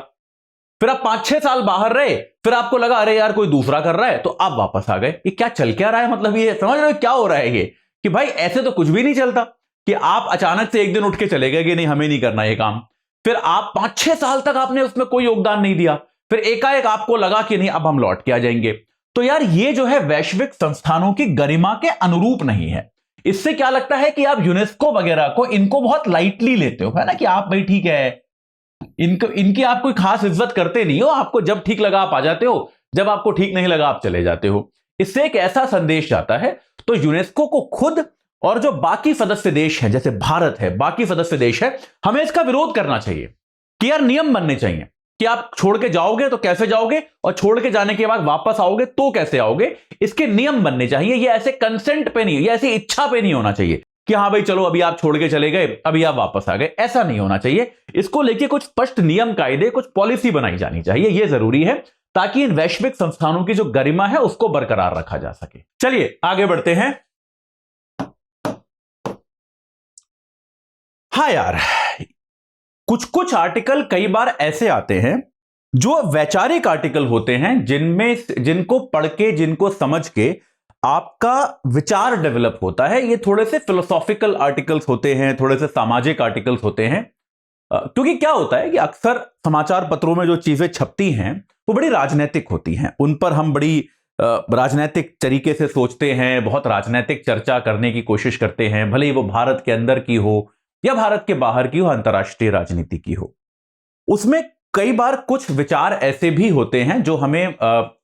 फिर आप 5-6 साल बाहर रहे, फिर आपको लगा अरे यार कोई दूसरा कर रहा है तो आप वापस आ गए। ये क्या चल क्या रहा है? मतलब ये समझ रहे हो क्या हो रहा है ये? कि भाई ऐसे तो कुछ भी नहीं चलता कि आप अचानक से एक दिन उठ के चले गए कि नहीं हमें नहीं करना ये काम, फिर आप 5-6 साल तक आपने उसमें कोई योगदान नहीं दिया, फिर एकाएक आपको लगा कि नहीं अब हम लौट के आ जाएंगे। तो यार ये जो है वैश्विक संस्थानों की गरिमा के अनुरूप नहीं है। इससे क्या लगता है कि आप यूनेस्को वगैरह को, इनको बहुत लाइटली लेते हो, है ना, कि आप भाई ठीक है, इनकी आप कोई खास इज्जत करते नहीं हो, आपको जब ठीक लगा आप आ जाते हो, जब आपको ठीक नहीं लगा आप चले जाते हो। इससे एक ऐसा संदेश जाता है। तो यूनेस्को को खुद और जो बाकी सदस्य देश हैं, जैसे भारत है, बाकी सदस्य देश है, हमें इसका विरोध करना चाहिए कि यार नियम बनने चाहिए कि आप छोड़ के जाओगे तो कैसे जाओगे, और छोड़ के जाने के बाद वापस आओगे तो कैसे आओगे, इसके नियम बनने चाहिए। ये ऐसे कंसेंट पे नहीं, ये ऐसी इच्छा पे नहीं होना चाहिए कि हाँ भाई चलो अभी आप छोड़ के चले गए, अभी आप वापस आ गए, ऐसा नहीं होना चाहिए। इसको लेके कुछ स्पष्ट नियम कायदे, कुछ पॉलिसी बनाई जानी चाहिए, यह जरूरी है, ताकि इन वैश्विक संस्थानों की जो गरिमा है उसको बरकरार रखा जा सके। चलिए आगे बढ़ते हैं। हाँ यार, कुछ कुछ आर्टिकल कई बार ऐसे आते हैं जो वैचारिक आर्टिकल होते हैं, जिनको पढ़ के, जिनको समझ के आपका विचार डेवलप होता है। ये थोड़े से फिलोसॉफिकल आर्टिकल्स होते हैं, थोड़े से सामाजिक आर्टिकल्स होते हैं, क्योंकि क्या होता है कि अक्सर समाचार पत्रों में जो चीजें छपती हैं वो बड़ी राजनीतिक होती हैं, उन पर हम बड़ी राजनीतिक तरीके से सोचते हैं, बहुत राजनीतिक चर्चा करने की कोशिश करते हैं, भले ही वो भारत के अंदर की हो या भारत के बाहर की हो, अंतर्राष्ट्रीय राजनीति की हो। उसमें कई बार कुछ विचार ऐसे भी होते हैं जो हमें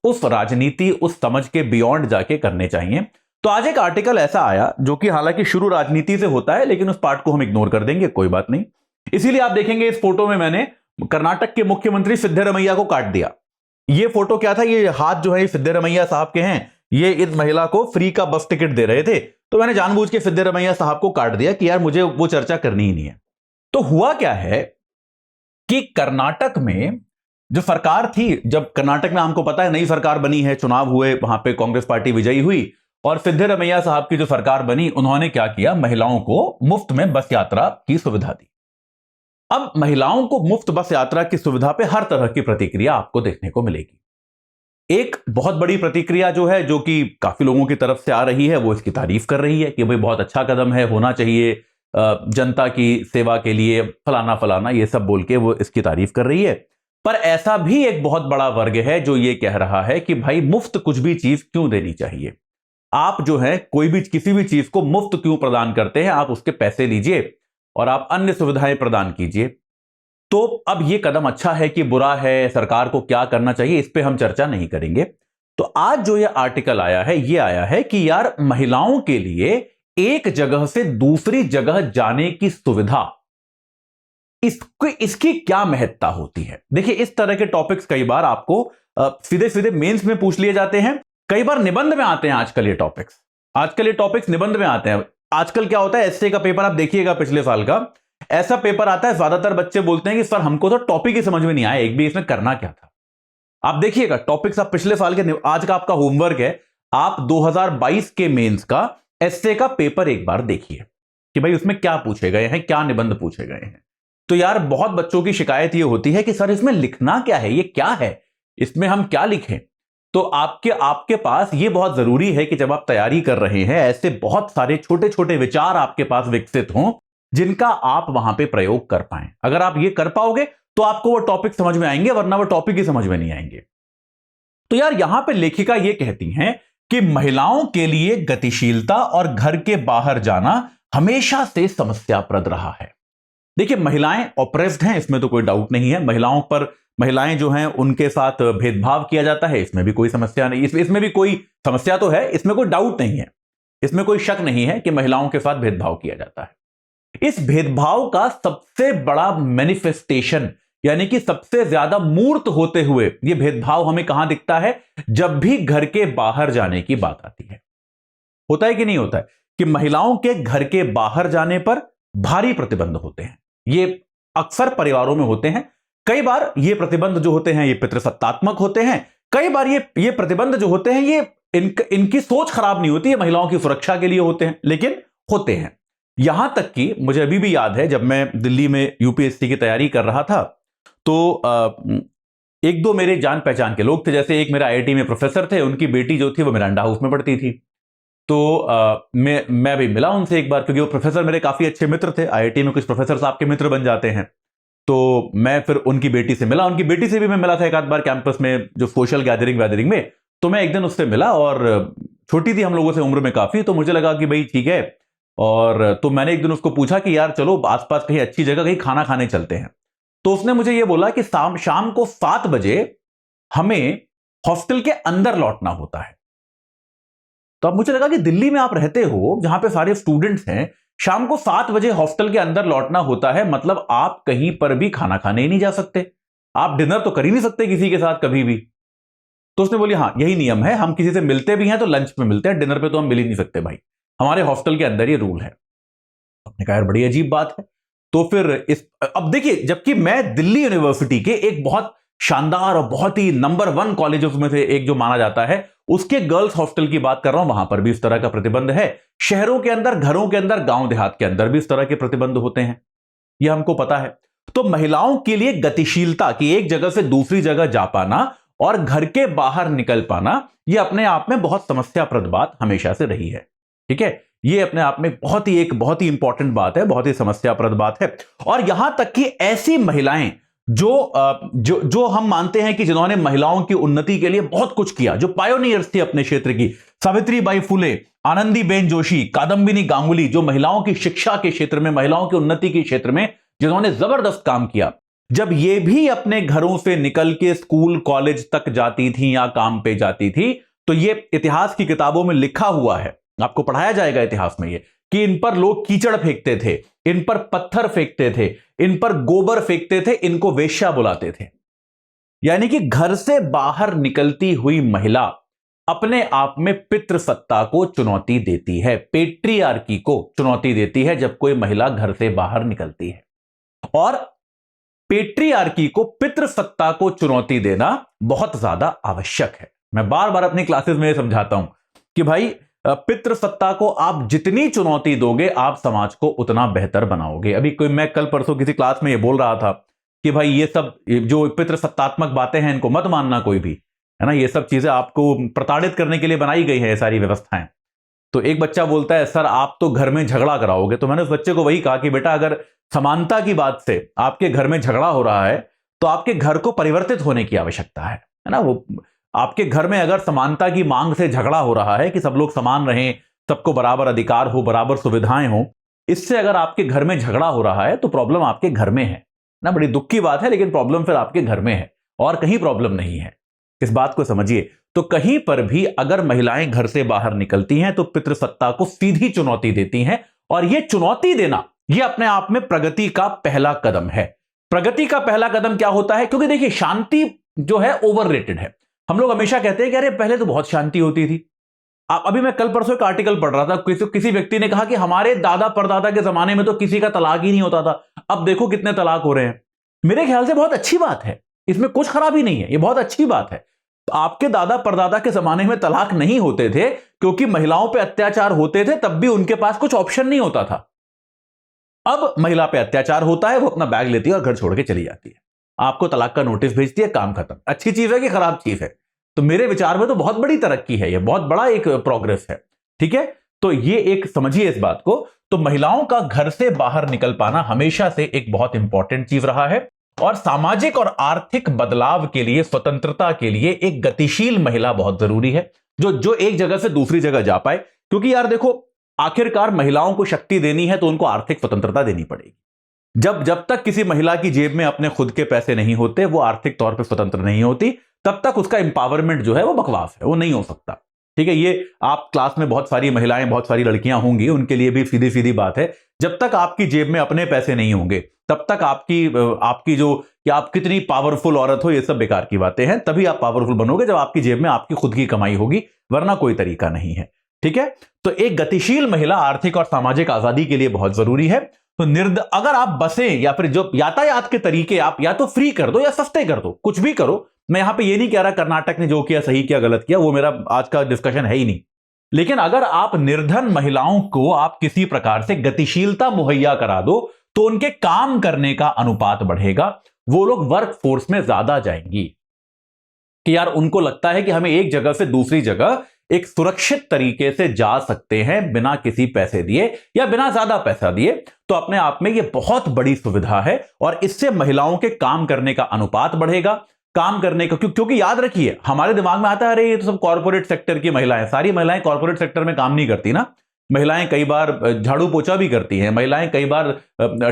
उस राजनीति, उस समझ के बियॉन्ड जाके करने चाहिए। तो आज एक आर्टिकल ऐसा आया जो कि हालांकि शुरू राजनीति से होता है, लेकिन उस पार्ट को हम इग्नोर कर देंगे, कोई बात नहीं। इसीलिए आप देखेंगे इस फोटो में मैंने कर्नाटक के मुख्यमंत्री सिद्धरमैया को काट दिया। ये फोटो क्या था, ये हाथ जो है सिद्धरमैया साहब के हैं, ये इस महिला को फ्री का बस टिकट दे रहे थे, तो मैंने जानबूझ के सिद्धरमैया साहब को काट दिया कि यार मुझे वो चर्चा करनी ही नहीं है। तो हुआ क्या है कि कर्नाटक में जो सरकार थी, जब कर्नाटक में हमको पता है नई सरकार बनी है, चुनाव हुए, वहां पे कांग्रेस पार्टी विजयी हुई, और सिद्धरमैया साहब की जो सरकार बनी, उन्होंने क्या किया, महिलाओं को मुफ्त में बस यात्रा की सुविधा दी। अब महिलाओं को मुफ्त बस यात्रा की सुविधा पे हर तरह की प्रतिक्रिया आपको देखने को मिलेगी। एक बहुत बड़ी प्रतिक्रिया जो है, जो कि काफी लोगों की तरफ से आ रही है, वो इसकी तारीफ कर रही है कि भाई बहुत अच्छा कदम है, होना चाहिए, जनता की सेवा के लिए, फलाना फलाना, ये सब बोल के वो इसकी तारीफ कर रही है। पर ऐसा भी एक बहुत बड़ा वर्ग है जो ये कह रहा है कि भाई मुफ्त कुछ भी चीज क्यों देनी चाहिए, आप जो है कोई भी किसी भी चीज को मुफ्त क्यों प्रदान करते हैं, आप उसके पैसे लीजिए और आप अन्य सुविधाएं प्रदान कीजिए। तो अब ये कदम अच्छा है कि बुरा है, सरकार को क्या करना चाहिए, इस पे हम चर्चा नहीं करेंगे। तो आज जो ये आर्टिकल आया है, ये आया है कि यार महिलाओं के लिए एक जगह से दूसरी जगह जाने की सुविधा, इसकी क्या महत्ता होती है। देखिए, इस तरह के टॉपिक्स कई बार आपको सीधे सीधे मेंस में पूछ लिए जाते हैं, कई बार निबंध में आते हैं। आजकल ये टॉपिक्स निबंध में आते हैं। आजकल क्या होता है, एसए का पेपर आप देखिएगा, पिछले साल का ऐसा पेपर आता है, ज्यादातर बच्चे बोलते हैं कि सर हमको तो टॉपिक ही समझ में नहीं आया, एक भी इसमें करना क्या था। आप देखिएगा टॉपिक्स, आप पिछले साल के, आज का आपका होमवर्क है, आप 2022 के मेंस का एसए का पेपर एक बार देखिए कि भाई उसमें क्या पूछे गए हैं, क्या निबंध पूछे गए हैं। तो यार बहुत बच्चों की शिकायत ये होती है कि सर इसमें लिखना क्या है, ये क्या है, इसमें हम क्या लिखें। तो आपके पास ये बहुत जरूरी है कि जब आप तैयारी कर रहे हैं, ऐसे बहुत सारे छोटे छोटे विचार आपके पास विकसित हों जिनका आप वहां पे प्रयोग कर पाएं। अगर आप ये कर पाओगे तो आपको वो टॉपिक समझ में आएंगे, वरना वो टॉपिक ही समझ में नहीं आएंगे। तो यार यहां पे लेखिका ये कहती हैं कि महिलाओं के लिए गतिशीलता और घर के बाहर जाना हमेशा से समस्याप्रद रहा है। देखिए, महिलाएं ऑप्रेस्ड हैं, इसमें तो कोई डाउट नहीं है। महिलाएं जो हैं उनके साथ भेदभाव किया जाता है, इसमें भी कोई समस्या नहीं, इसमें भी कोई समस्या तो है, इसमें कोई डाउट नहीं है, इसमें कोई शक नहीं है कि महिलाओं के साथ भेदभाव किया जाता है। इस भेदभाव का सबसे बड़ा मैनिफेस्टेशन, यानी कि सबसे ज्यादा मूर्त होते हुए यह भेदभाव हमें कहां दिखता है, जब भी घर के बाहर जाने की बात आती है। होता है कि नहीं होता है कि महिलाओं के घर के बाहर जाने पर भारी प्रतिबंध होते हैं। ये अक्सर परिवारों में होते हैं। कई बार ये प्रतिबंध जो होते हैं ये पितृसत्तात्मक होते हैं, कई बार ये प्रतिबंध जो होते हैं ये इनकी सोच खराब नहीं होती है, महिलाओं की सुरक्षा के लिए होते हैं, लेकिन होते हैं। यहां तक कि मुझे अभी भी याद है, जब मैं दिल्ली में यूपीएससी की तैयारी कर रहा था, तो एक दो मेरे जान पहचान के लोग थे। जैसे एक मेरा आईआईटी में प्रोफेसर थे, उनकी बेटी जो थी वो मिरांडा हाउस में पढ़ती थी। तो मैं भी मिला उनसे एक बार, क्योंकि वो प्रोफेसर मेरे काफी अच्छे मित्र थे। आईआईटी में कुछ प्रोफेसर आपके मित्र बन जाते हैं। तो मैं फिर उनकी बेटी से मिला, उनकी बेटी से भी मैं मिला था एक आध बार कैंपस में, जो सोशल गैदरिंग में। तो मैं एक दिन उससे मिला, और छोटी थी हम लोगों से उम्र में काफी, तो मुझे लगा कि भाई ठीक है। और तो मैंने एक दिन उसको पूछा कि यार चलो आसपास कहीं अच्छी जगह कहीं खाना खाने चलते हैं। तो उसने मुझे ये बोला कि शाम को 7 बजे हमें हॉस्टल के अंदर लौटना होता है। तो अब मुझे लगा कि दिल्ली में आप रहते हो जहां पे सारे स्टूडेंट्स हैं, शाम को 7 बजे हॉस्टल के अंदर लौटना होता है, मतलब आप कहीं पर भी खाना खाने ही नहीं जा सकते, आप डिनर तो कर ही नहीं सकते किसी के साथ कभी भी। तो उसने बोली हाँ यही नियम है, हम किसी से मिलते भी हैं तो लंच पे मिलते हैं, डिनर पे तो हम मिल ही नहीं सकते भाई, हमारे हॉस्टल के अंदर ये रूल है। आपने कहा यार बड़ी अजीब बात है। तो फिर अब देखिए, जबकि मैं दिल्ली यूनिवर्सिटी के एक बहुत शानदार और बहुत ही नंबर 1 कॉलेज में से एक जो माना जाता है, उसके गर्ल्स हॉस्टल की बात कर रहा हूं, वहां पर भी इस तरह का प्रतिबंध है। शहरों के अंदर, घरों के अंदर, गांव देहात के अंदर भी इस तरह के प्रतिबंध होते हैं, यह हमको पता है। तो महिलाओं के लिए गतिशीलता की एक जगह से दूसरी जगह जा पाना और घर के बाहर निकल पाना, यह अपने आप में बहुत समस्याप्रद बात हमेशा से रही है। ठीक है, यह अपने आप में बहुत ही इंपॉर्टेंट बात है, बहुत ही समस्याप्रद बात है। और यहां तक कि ऐसी महिलाएं जो हम मानते हैं कि जिन्होंने महिलाओं की उन्नति के लिए बहुत कुछ किया, जो पायोनियर्स थी अपने क्षेत्र की, सावित्रीबाई फुले, आनंदीबेन जोशी, कादम्बिनी गांगुली, जो महिलाओं की शिक्षा के क्षेत्र में, महिलाओं की उन्नति के क्षेत्र में जिन्होंने जबरदस्त काम किया, जब ये भी अपने घरों से निकल के स्कूल कॉलेज तक जाती थी या काम पे जाती थी, तो ये इतिहास की किताबों में लिखा हुआ है, आपको पढ़ाया जाएगा इतिहास में ये, कि इन पर लोग कीचड़ फेंकते थे, इन पर पत्थर फेंकते थे, इन पर गोबर फेंकते थे, इनको वेश्या बुलाते थे। यानी कि घर से बाहर निकलती हुई महिला अपने आप में पितृसत्ता को चुनौती देती है, पेट्रियार्की को चुनौती देती है जब कोई महिला घर से बाहर निकलती है। और पेट्रियार्की को, पितृसत्ता को चुनौती देना बहुत ज्यादा आवश्यक है। मैं बार बार अपनी क्लासेस में समझाता हूं कि भाई पितृसत्ता को आप जितनी चुनौती दोगे, आप समाज को उतना बेहतर बनाओगे। अभी मैं कल परसों किसी क्लास में ये बोल रहा था कि भाई ये सब जो पितृसत्तात्मक बातें हैं इनको मत मानना कोई भी, है ना, ये सब चीजें आपको प्रताड़ित करने के लिए बनाई गई है, ये सारी व्यवस्थाएं। तो एक बच्चा बोलता है सर आप तो घर में झगड़ा कराओगे। तो मैंने उस बच्चे को वही कहा कि बेटा अगर समानता की बात से आपके घर में झगड़ा हो रहा है तो आपके घर को परिवर्तित होने की आवश्यकता है ना। वो आपके घर में अगर समानता की मांग से झगड़ा हो रहा है कि सब लोग समान रहें, सबको बराबर अधिकार हो, बराबर सुविधाएं हो, इससे अगर आपके घर में झगड़ा हो रहा है तो प्रॉब्लम आपके घर में है ना। बड़ी दुख की बात है, लेकिन प्रॉब्लम फिर आपके घर में है और कहीं प्रॉब्लम नहीं है। इस बात को समझिए। तो कहीं पर भी अगर महिलाएं घर से बाहर निकलती हैं तो पितृसत्ता को सीधी चुनौती देती हैं, और यह चुनौती देना यह अपने आप में प्रगति का पहला कदम है। प्रगति का पहला कदम क्या होता है? क्योंकि देखिए शांति जो है ओवररेटेड है। हम लोग हमेशा कहते हैं कि अरे पहले तो बहुत शांति होती थी। अभी मैं कल परसों एक आर्टिकल पढ़ रहा था, किसी व्यक्ति ने कहा कि हमारे दादा परदादा के जमाने में तो किसी का तलाक ही नहीं होता था, अब देखो कितने तलाक हो रहे हैं। मेरे ख्याल से बहुत अच्छी बात है, इसमें कुछ खराबी नहीं है, ये बहुत अच्छी बात है। तो आपके दादा परदादा के जमाने में तलाक नहीं होते थे क्योंकि महिलाओं पे अत्याचार होते थे, तब भी उनके पास कुछ ऑप्शन नहीं होता था। अब महिला पे अत्याचार होता है, वो अपना बैग लेती है और घर छोड़ के चली जाती है, आपको तलाक का नोटिस भेजती है, काम खत्म। अच्छी चीज है कि खराब चीज है? तो मेरे विचार में तो बहुत बड़ी तरक्की है, ये बहुत बड़ा एक प्रोग्रेस है। ठीक है, तो ये एक समझिए इस बात को। तो महिलाओं का घर से बाहर निकल पाना हमेशा से एक बहुत इंपॉर्टेंट चीज रहा है, और सामाजिक और आर्थिक बदलाव के लिए, स्वतंत्रता के लिए एक गतिशील महिला बहुत जरूरी है, जो एक जगह से दूसरी जगह जा पाए। क्योंकि यार देखो, आखिरकार महिलाओं को शक्ति देनी है तो उनको आर्थिक स्वतंत्रता देनी पड़ेगी। जब तक किसी महिला की जेब में अपने खुद के पैसे नहीं होते, वो आर्थिक तौर पर स्वतंत्र नहीं होती, तब तक उसका एम्पावरमेंट जो है वो बकवास है, वो नहीं हो सकता। ठीक है, ये आप क्लास में बहुत सारी महिलाएं, बहुत सारी लड़कियां होंगी, उनके लिए भी सीधी सीधी बात है। जब तक आपकी जेब में अपने पैसे नहीं होंगे, तब तक आपकी जो कि आप कितनी पावरफुल औरत हो, ये सब बेकार की बातें हैं। तभी आप पावरफुल बनोगे जब आपकी जेब में आपकी खुद की कमाई होगी, वरना कोई तरीका नहीं है। ठीक है, तो एक गतिशील महिला आर्थिक और सामाजिक आजादी के लिए बहुत जरूरी है। तो अगर आप बसें या फिर जो यातायात के तरीके आप या तो फ्री कर दो या सस्ते कर दो, कुछ भी करो। मैं यहां पे ये नहीं कह रहा कर्नाटक ने जो किया सही किया गलत किया, वो मेरा आज का डिस्कशन है ही नहीं। लेकिन अगर आप निर्धन महिलाओं को आप किसी प्रकार से गतिशीलता मुहैया करा दो तो उनके काम करने का अनुपात बढ़ेगा, वो लोग वर्क फोर्स में ज्यादा जाएंगी। कि यार उनको लगता है कि हमें एक जगह से दूसरी जगह एक सुरक्षित तरीके से जा सकते हैं बिना किसी पैसे दिए या बिना ज्यादा पैसा दिए। तो अपने आप में यह बहुत बड़ी सुविधा है, और इससे महिलाओं के काम करने का अनुपात बढ़ेगा, काम करने का। क्योंकि याद रखिए, हमारे दिमाग में आता है अरे ये तो सब कॉर्पोरेट सेक्टर की महिलाएं। सारी महिलाएं कॉर्पोरेट सेक्टर में काम नहीं करती ना। महिलाएं कई बार झाड़ू पोछा भी करती हैं, महिलाएं कई बार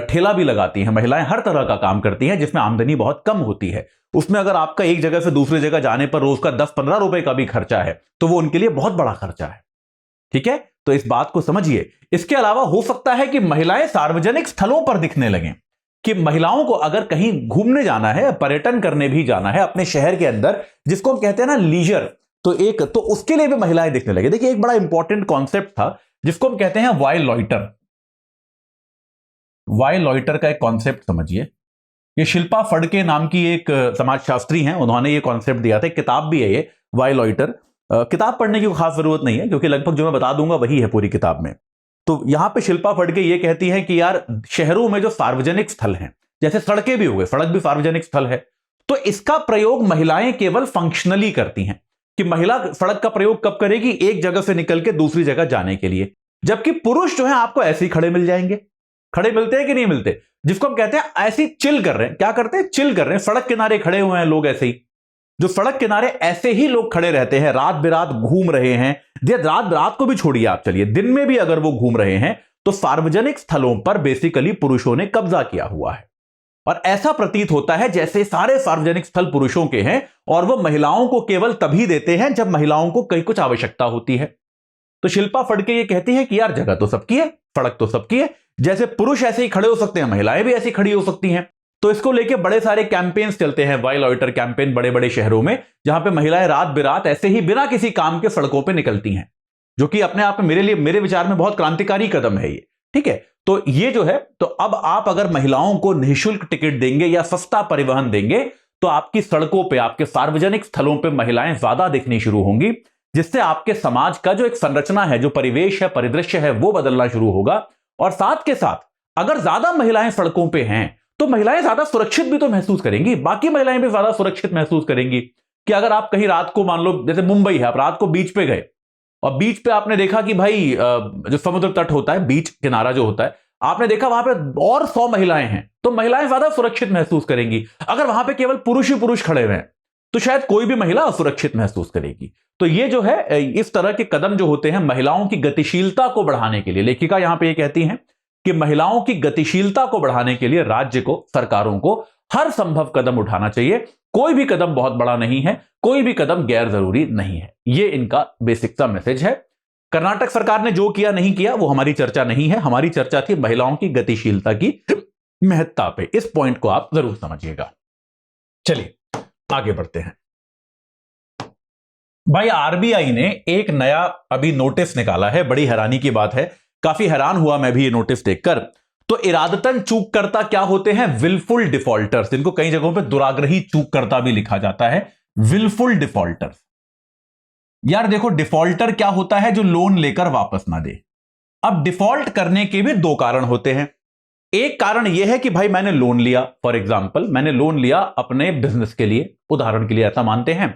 ठेला भी लगाती हैं, महिलाएं हर तरह का काम करती हैं जिसमें आमदनी बहुत कम होती है। उसमें अगर आपका एक जगह से दूसरी जगह जाने पर रोज का 10-15 रुपए का भी खर्चा है तो वो उनके लिए बहुत बड़ा खर्चा है। ठीक है, तो इस बात को समझिए। इसके अलावा हो सकता है कि महिलाएं सार्वजनिक स्थलों पर दिखने लगें, कि महिलाओं को अगर कहीं घूमने जाना है, पर्यटन करने भी जाना है अपने शहर के अंदर, जिसको हम कहते हैं ना लीजर, तो उसके लिए भी महिलाएं दिखने लगे। देखिए एक बड़ा इंपॉर्टेंट कॉन्सेप्ट था जिसको हम कहते हैं वाई लॉइटर। वाई लॉइटर का एक कॉन्सेप्ट समझिए। ये शिल्पा फड़के नाम की एक समाजशास्त्री हैं, उन्होंने ये कॉन्सेप्ट दिया था, किताब भी है ये वाई लॉइटर। किताब पढ़ने की खास जरूरत नहीं है क्योंकि लगभग जो मैं बता दूंगा वही है पूरी किताब में। तो यहां पे शिल्पा फड़के ये कहती है कि यार शहरों में जो सार्वजनिक स्थल हैं, जैसे सड़कें भी हो गए, सड़क भी सार्वजनिक स्थल है, तो इसका प्रयोग महिलाएं केवल फंक्शनली करती हैं। कि महिला सड़क का प्रयोग कब करेगी? एक जगह से निकल के दूसरी जगह जाने के लिए। जबकि पुरुष जो है आपको ऐसे ही खड़े मिल जाएंगे। खड़े मिलते हैं कि नहीं मिलते? जिसको हम कहते हैं ऐसी चिल कर रहे हैं। क्या करते हैं? चिल कर रहे हैं। सड़क किनारे खड़े हुए हैं लोग ऐसे ही, जो सड़क किनारे ऐसे ही लोग खड़े रहते हैं, रात बेरात घूम रहे हैं। रात को भी छोड़िए आप, चलिए दिन में भी अगर वो घूम रहे हैं, तो सार्वजनिक स्थलों पर बेसिकली पुरुषों ने कब्जा किया हुआ है। और ऐसा प्रतीत होता है जैसे सारे सार्वजनिक स्थल पुरुषों के हैं और वो महिलाओं को केवल तभी देते हैं जब महिलाओं को कहीं कुछ आवश्यकता होती है। तो शिल्पा फड़के ये कहती है कि यार जगह तो सबकी है, सड़क तो सबकी है, जैसे पुरुष ऐसे ही खड़े हो सकते हैं, महिलाएं भी ऐसी खड़ी हो सकती हैं। तो इसको लेके बड़े सारे कैंपेन्स चलते हैं, वाई लॉइटर कैंपेन, बड़े बड़े शहरों में, जहां पे महिलाएं रात बिरात ऐसे ही बिना किसी काम के सड़कों पे निकलती हैं, जो कि अपने आप में मेरे विचार में बहुत क्रांतिकारी कदम है ये। ठीक है, तो ये जो है, तो अब आप अगर महिलाओं को निःशुल्क टिकट देंगे या सस्ता परिवहन देंगे, तो आपकी सड़कों पे, आपके सार्वजनिक स्थलों पे महिलाएं ज्यादा दिखनी शुरू होंगी, जिससे आपके समाज का जो एक संरचना है, जो परिवेश है, परिदृश्य है, वो बदलना शुरू होगा। और साथ के साथ अगर ज्यादा महिलाएं सड़कों पे हैं, तो महिलाएं ज्यादा सुरक्षित भी तो महसूस करेंगी, बाकी महिलाएं भी ज्यादा सुरक्षित महसूस करेंगी। कि अगर आप कहीं रात को, मान लो जैसे मुंबई है, आप रात को बीच पे गए और बीच पे आपने देखा कि भाई जो समुद्र तट होता है, बीच किनारा जो होता है, आपने देखा वहां पे और 100 महिलाएं हैं, तो महिलाएं ज्यादा सुरक्षित महसूस करेंगी। अगर वहां पे केवल पुरुष ही पुरुष खड़े हुए हैं, तो शायद कोई भी महिला असुरक्षित महसूस करेगी। तो ये जो है, इस तरह के कदम जो होते हैं महिलाओं की गतिशीलता को बढ़ाने के लिए, लेखिका यहां पे ये कहती हैं कि महिलाओं की गतिशीलता को बढ़ाने के लिए राज्य को, सरकारों को हर संभव कदम उठाना चाहिए। कोई भी कदम बहुत बड़ा नहीं है, कोई भी कदम गैर जरूरी नहीं है। ये इनका बेसिक सा मैसेज है। कर्नाटक सरकार ने जो किया नहीं किया वो हमारी चर्चा नहीं है, हमारी चर्चा थी महिलाओं की गतिशीलता की महत्ता पे। इस पॉइंट को आप जरूर समझिएगा। चलिए आगे बढ़ते हैं। भाई आरबीआई ने एक नया अभी नोटिस निकाला है, बड़ी हैरानी की बात है, काफी हैरान हुआ मैं भी ये नोटिस देखकर। तो इरादतन चूककर्ता क्या होते हैं? Wilful defaulters. इनको कई जगहों पे दुराग्रही चूककर्ता भी लिखा जाता है, विलफुल डिफॉल्टर्स। यार देखो, डिफॉल्टर क्या होता है? जो लोन लेकर वापस ना दे। अब डिफॉल्ट करने के भी दो कारण होते हैं। एक कारण यह है कि भाई मैंने लोन लिया, फॉर एग्जाम्पल मैंने लोन लिया अपने बिजनेस के लिए, उदाहरण के लिए ऐसा मानते हैं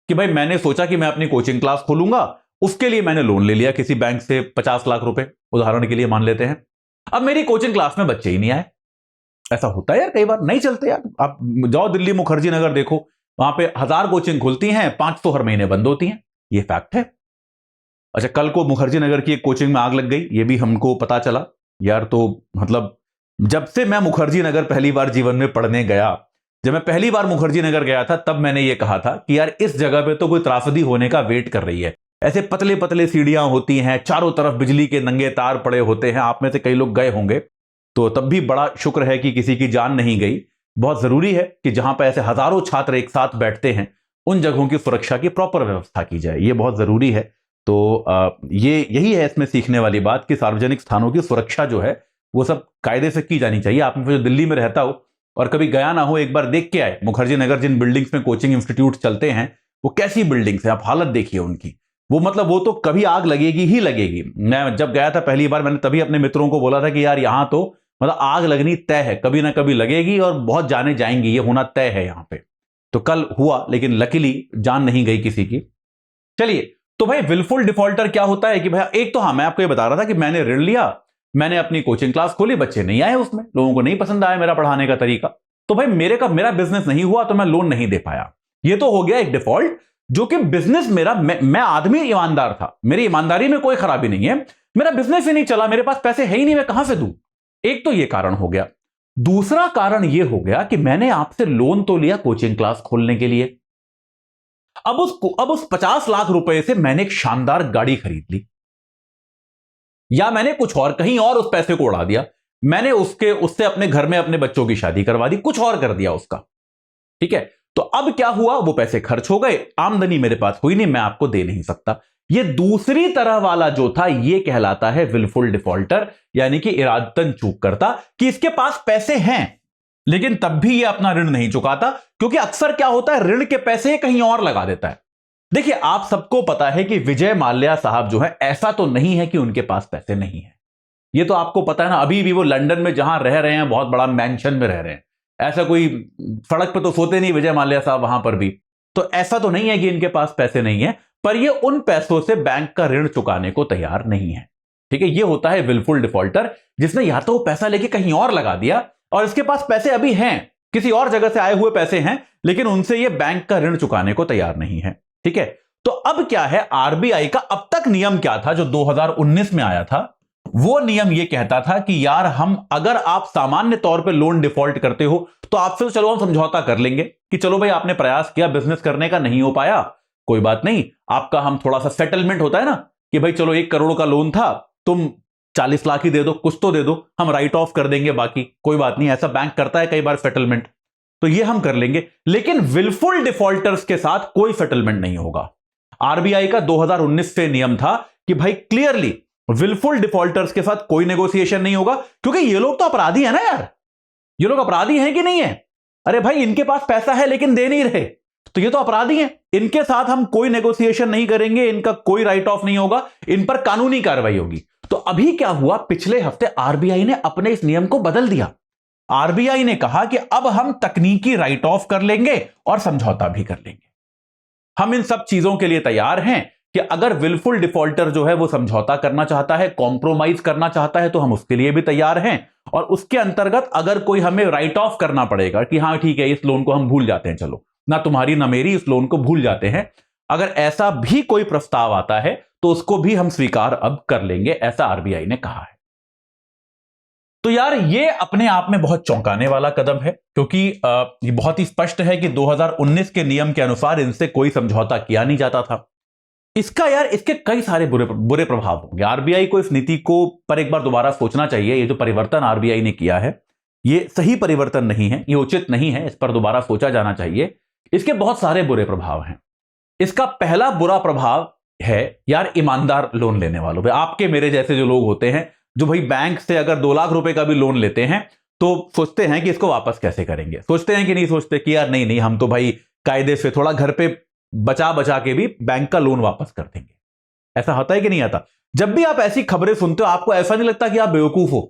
कि भाई मैंने सोचा कि मैं अपनी कोचिंग क्लास खोलूंगा, उसके लिए मैंने लोन ले लिया किसी बैंक से 50 लाख रुपए, उदाहरण के लिए मान लेते हैं। अब मेरी कोचिंग क्लास में बच्चे ही नहीं आए। ऐसा होता है यार, कई बार नहीं चलते यार। आप जाओ दिल्ली मुखर्जी नगर देखो, वहां पे 1000 कोचिंग खुलती हैं, 500 हर महीने बंद होती हैं, ये फैक्ट है। अच्छा, कल को मुखर्जी नगर की एक कोचिंग में आग लग गई, ये भी हमको पता चला यार। तो मतलब जब से मैं मुखर्जी नगर पहली बार जीवन में पढ़ने गया, जब मैं पहली बार मुखर्जी नगर गया था, तब मैंने ये कहा था कि यार इस जगह पे तो कोई त्रासदी होने का वेट कर रही है। ऐसे पतले पतले सीढ़ियां होती हैं, चारों तरफ बिजली के नंगे तार पड़े होते हैं। आप में से कई लोग गए होंगे, तो तब भी बड़ा शुक्र है कि किसी की जान नहीं गई। बहुत जरूरी है कि जहां पर ऐसे हजारों छात्र एक साथ बैठते हैं, उन जगहों की सुरक्षा की प्रॉपर व्यवस्था की जाए, ये बहुत जरूरी है। तो यही है इसमें सीखने वाली बात कि सार्वजनिक स्थानों की सुरक्षा जो है वो सब कायदे से की जानी चाहिए। आप में जो दिल्ली में रहता हो और कभी गया ना हो, एक बार देख के आए मुखर्जी नगर, जिन बिल्डिंग्स में कोचिंग इंस्टीट्यूट चलते हैं वो कैसी बिल्डिंग्स हैं, आप हालत देखिए उनकी। वो मतलब वो तो कभी आग लगेगी ही लगेगी। मैं जब गया था पहली बार, मैंने तभी अपने मित्रों को बोला था कि यार यहाँ तो मतलब आग लगनी तय है, कभी ना कभी लगेगी और बहुत जाने जाएंगी, ये होना तय है यहाँ पे। तो कल हुआ, लेकिन लकीली जान नहीं गई किसी की। चलिए, तो भाई विलफुल डिफॉल्टर क्या होता है कि भाई एक तो, हाँ मैं आपको ये बता रहा था कि मैंने ऋण लिया, मैंने अपनी कोचिंग क्लास खोली, बच्चे नहीं आए उसमें, लोगों को नहीं पसंद आया मेरा पढ़ाने का तरीका, तो भाई मेरा बिजनेस नहीं हुआ, तो मैं लोन नहीं दे पाया। ये तो हो गया एक डिफॉल्ट, जो कि बिजनेस मेरा, मैं आदमी ईमानदार था, मेरी ईमानदारी में कोई खराबी नहीं है, मेरा बिजनेस ही नहीं चला, मेरे पास पैसे है ही नहीं, मैं कहां से दूं। एक तो ये कारण हो गया। दूसरा कारण ये हो गया कि मैंने आपसे लोन तो लिया कोचिंग क्लास खोलने के लिए, अब उस 50 लाख रुपए से मैंने एक शानदार गाड़ी खरीद ली। या मैंने कुछ और कहीं और उस पैसे को उड़ा दिया, मैंने उससे अपने घर में अपने बच्चों की शादी करवा दी, कुछ और कर दिया उसका, ठीक है। तो अब क्या हुआ, वो पैसे खर्च हो गए, आमदनी मेरे पास हुई नहीं, मैं आपको दे नहीं सकता। ये दूसरी तरह वाला जो था, ये कहलाता है विलफुल डिफॉल्टर, यानी कि इरादतन चूक करता, कि इसके पास पैसे हैं लेकिन तब भी ये अपना ऋण नहीं चुकाता, क्योंकि अक्सर क्या होता है, ऋण के पैसे कहीं और लगा देता है। देखिए, आप सबको पता है कि विजय माल्या साहब जो है, ऐसा तो नहीं है कि उनके पास पैसे नहीं है, ये तो आपको पता है ना। अभी भी वो लंदन में जहां रह रहे हैं, बहुत बड़ा मैंशन में रह रहे हैं, ऐसा कोई सड़क पे तो सोते नहीं विजय माल्या साहब वहां पर भी। तो ऐसा तो नहीं है कि इनके पास पैसे नहीं है, पर ये उन पैसों से बैंक का ऋण चुकाने को तैयार नहीं है, ठीक है। ये होता है विलफुल डिफॉल्टर, जिसने या तो वो पैसा लेके कहीं और लगा दिया और इसके पास पैसे अभी हैं, किसी और जगह से आए हुए पैसे हैं, लेकिन उनसे ये बैंक का ऋण चुकाने को तैयार नहीं है, ठीक है। तो अब क्या है, आरबीआई का अब तक नियम क्या था जो 2019 में आया था, वो नियम ये कहता था कि यार अगर आप सामान्य तौर पे लोन डिफॉल्ट करते हो तो आपसे चलो हम समझौता कर लेंगे कि चलो भाई आपने प्रयास किया बिजनेस करने का, नहीं हो पाया, कोई बात नहीं, आपका हम थोड़ा सा सेटलमेंट होता है ना कि भाई चलो 1 करोड़ का लोन था, तुम 40 लाख ही दे दो, कुछ तो दे दो, हम राइट ऑफ कर देंगे, बाकी कोई बात नहीं। ऐसा बैंक करता है कई बार सेटलमेंट, तो ये हम कर लेंगे। लेकिन विलफुल डिफॉल्टर्स के साथ कोई सेटलमेंट नहीं होगा। आरबीआई का 2019 से नियम था कि भाई क्लियरली विलफुल डिफॉल्टर्स के साथ कोई नेगोशिएशन नहीं होगा, क्योंकि ये लोग तो अपराधी है ना यार, ये लोग अपराधी हैं कि नहीं है? अरे भाई, इनके पास पैसा है लेकिन दे नहीं रहे, तो ये तो अपराधी हैं, इनके साथ हम कोई नेगोशिएशन नहीं करेंगे, इनका कोई राइट ऑफ नहीं होगा, इन पर कानूनी कार्रवाई होगी। तो अभी क्या हुआ, पिछले हफ्ते आरबीआई ने अपने इस नियम को बदल दिया। आरबीआई ने कहा कि अब हम तकनीकी राइट ऑफ कर लेंगे और समझौता भी कर लेंगे। हम इन सब चीजों के लिए तैयार हैं कि अगर विलफुल डिफॉल्टर जो है वो समझौता करना चाहता है, कॉम्प्रोमाइज करना चाहता है, तो हम उसके लिए भी तैयार हैं। और उसके अंतर्गत अगर कोई हमें राइट ऑफ करना पड़ेगा कि हाँ ठीक है, इस लोन को हम भूल जाते हैं, चलो ना तुम्हारी ना मेरी, इस लोन को भूल जाते हैं, अगर ऐसा भी कोई प्रस्ताव आता है तो उसको भी हम स्वीकार अब कर लेंगे, ऐसा आरबीआई ने कहा है। तो यार, ये अपने आप में बहुत चौंकाने वाला कदम है, क्योंकि ये बहुत ही स्पष्ट है कि 2019 के नियम के अनुसार इनसे कोई समझौता किया नहीं जाता था। इसका यार, इसके कई सारे बुरे प्रभाव होंगे। आरबीआई को इस नीति को पर एक बार दोबारा सोचना चाहिए। ये जो परिवर्तन आरबीआई ने किया है, ये सही परिवर्तन नहीं है, ये उचित नहीं है, इस पर दोबारा सोचा जाना चाहिए। इसके बहुत सारे बुरे प्रभाव हैं। इसका पहला बुरा प्रभाव है यार, ईमानदार लोन लेने वालों पे, आपके मेरे जैसे जो लोग होते हैं, जो भाई बैंक से अगर 2 लाख रुपए का भी लोन लेते हैं तो सोचते हैं कि इसको वापस कैसे करेंगे, सोचते हैं कि नहीं सोचते कि यार नहीं हम तो भाई कायदे से थोड़ा घर पे बचा बचा के भी बैंक का लोन वापस कर देंगे। ऐसा होता है कि नहीं आता? जब भी आप ऐसी खबरें सुनते हो, आपको ऐसा नहीं लगता कि आप बेवकूफ हो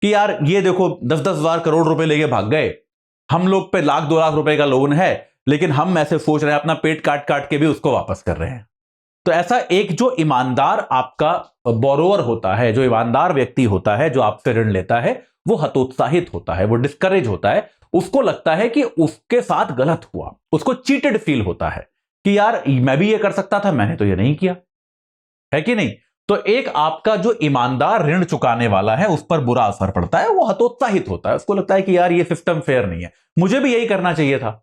कि यार ये देखो 10-10 हजार करोड़ रुपए लेके भाग गए, हम लोग पे 1-2 लाख रुपए का लोन है, लेकिन हम ऐसे सोच रहे हैं अपना पेट काट काट के भी उसको वापस कर रहे हैं। तो ऐसा एक जो ईमानदार आपका बोरोवर होता है, जो ईमानदार व्यक्ति होता है, जो आपसे ऋण लेता है, वो हतोत्साहित होता है, वो डिस्करेज होता है, उसको लगता है कि उसके साथ गलत हुआ, उसको चीटेड फील होता है कि यार मैं भी ये कर सकता था, मैंने तो ये नहीं किया, है कि नहीं? तो एक आपका जो ईमानदार ऋण चुकाने वाला है, उस पर बुरा असर पड़ता है, वो हतोत्साहित होता है, उसको लगता है कि यार ये सिस्टम फेयर नहीं है, मुझे भी यही करना चाहिए था।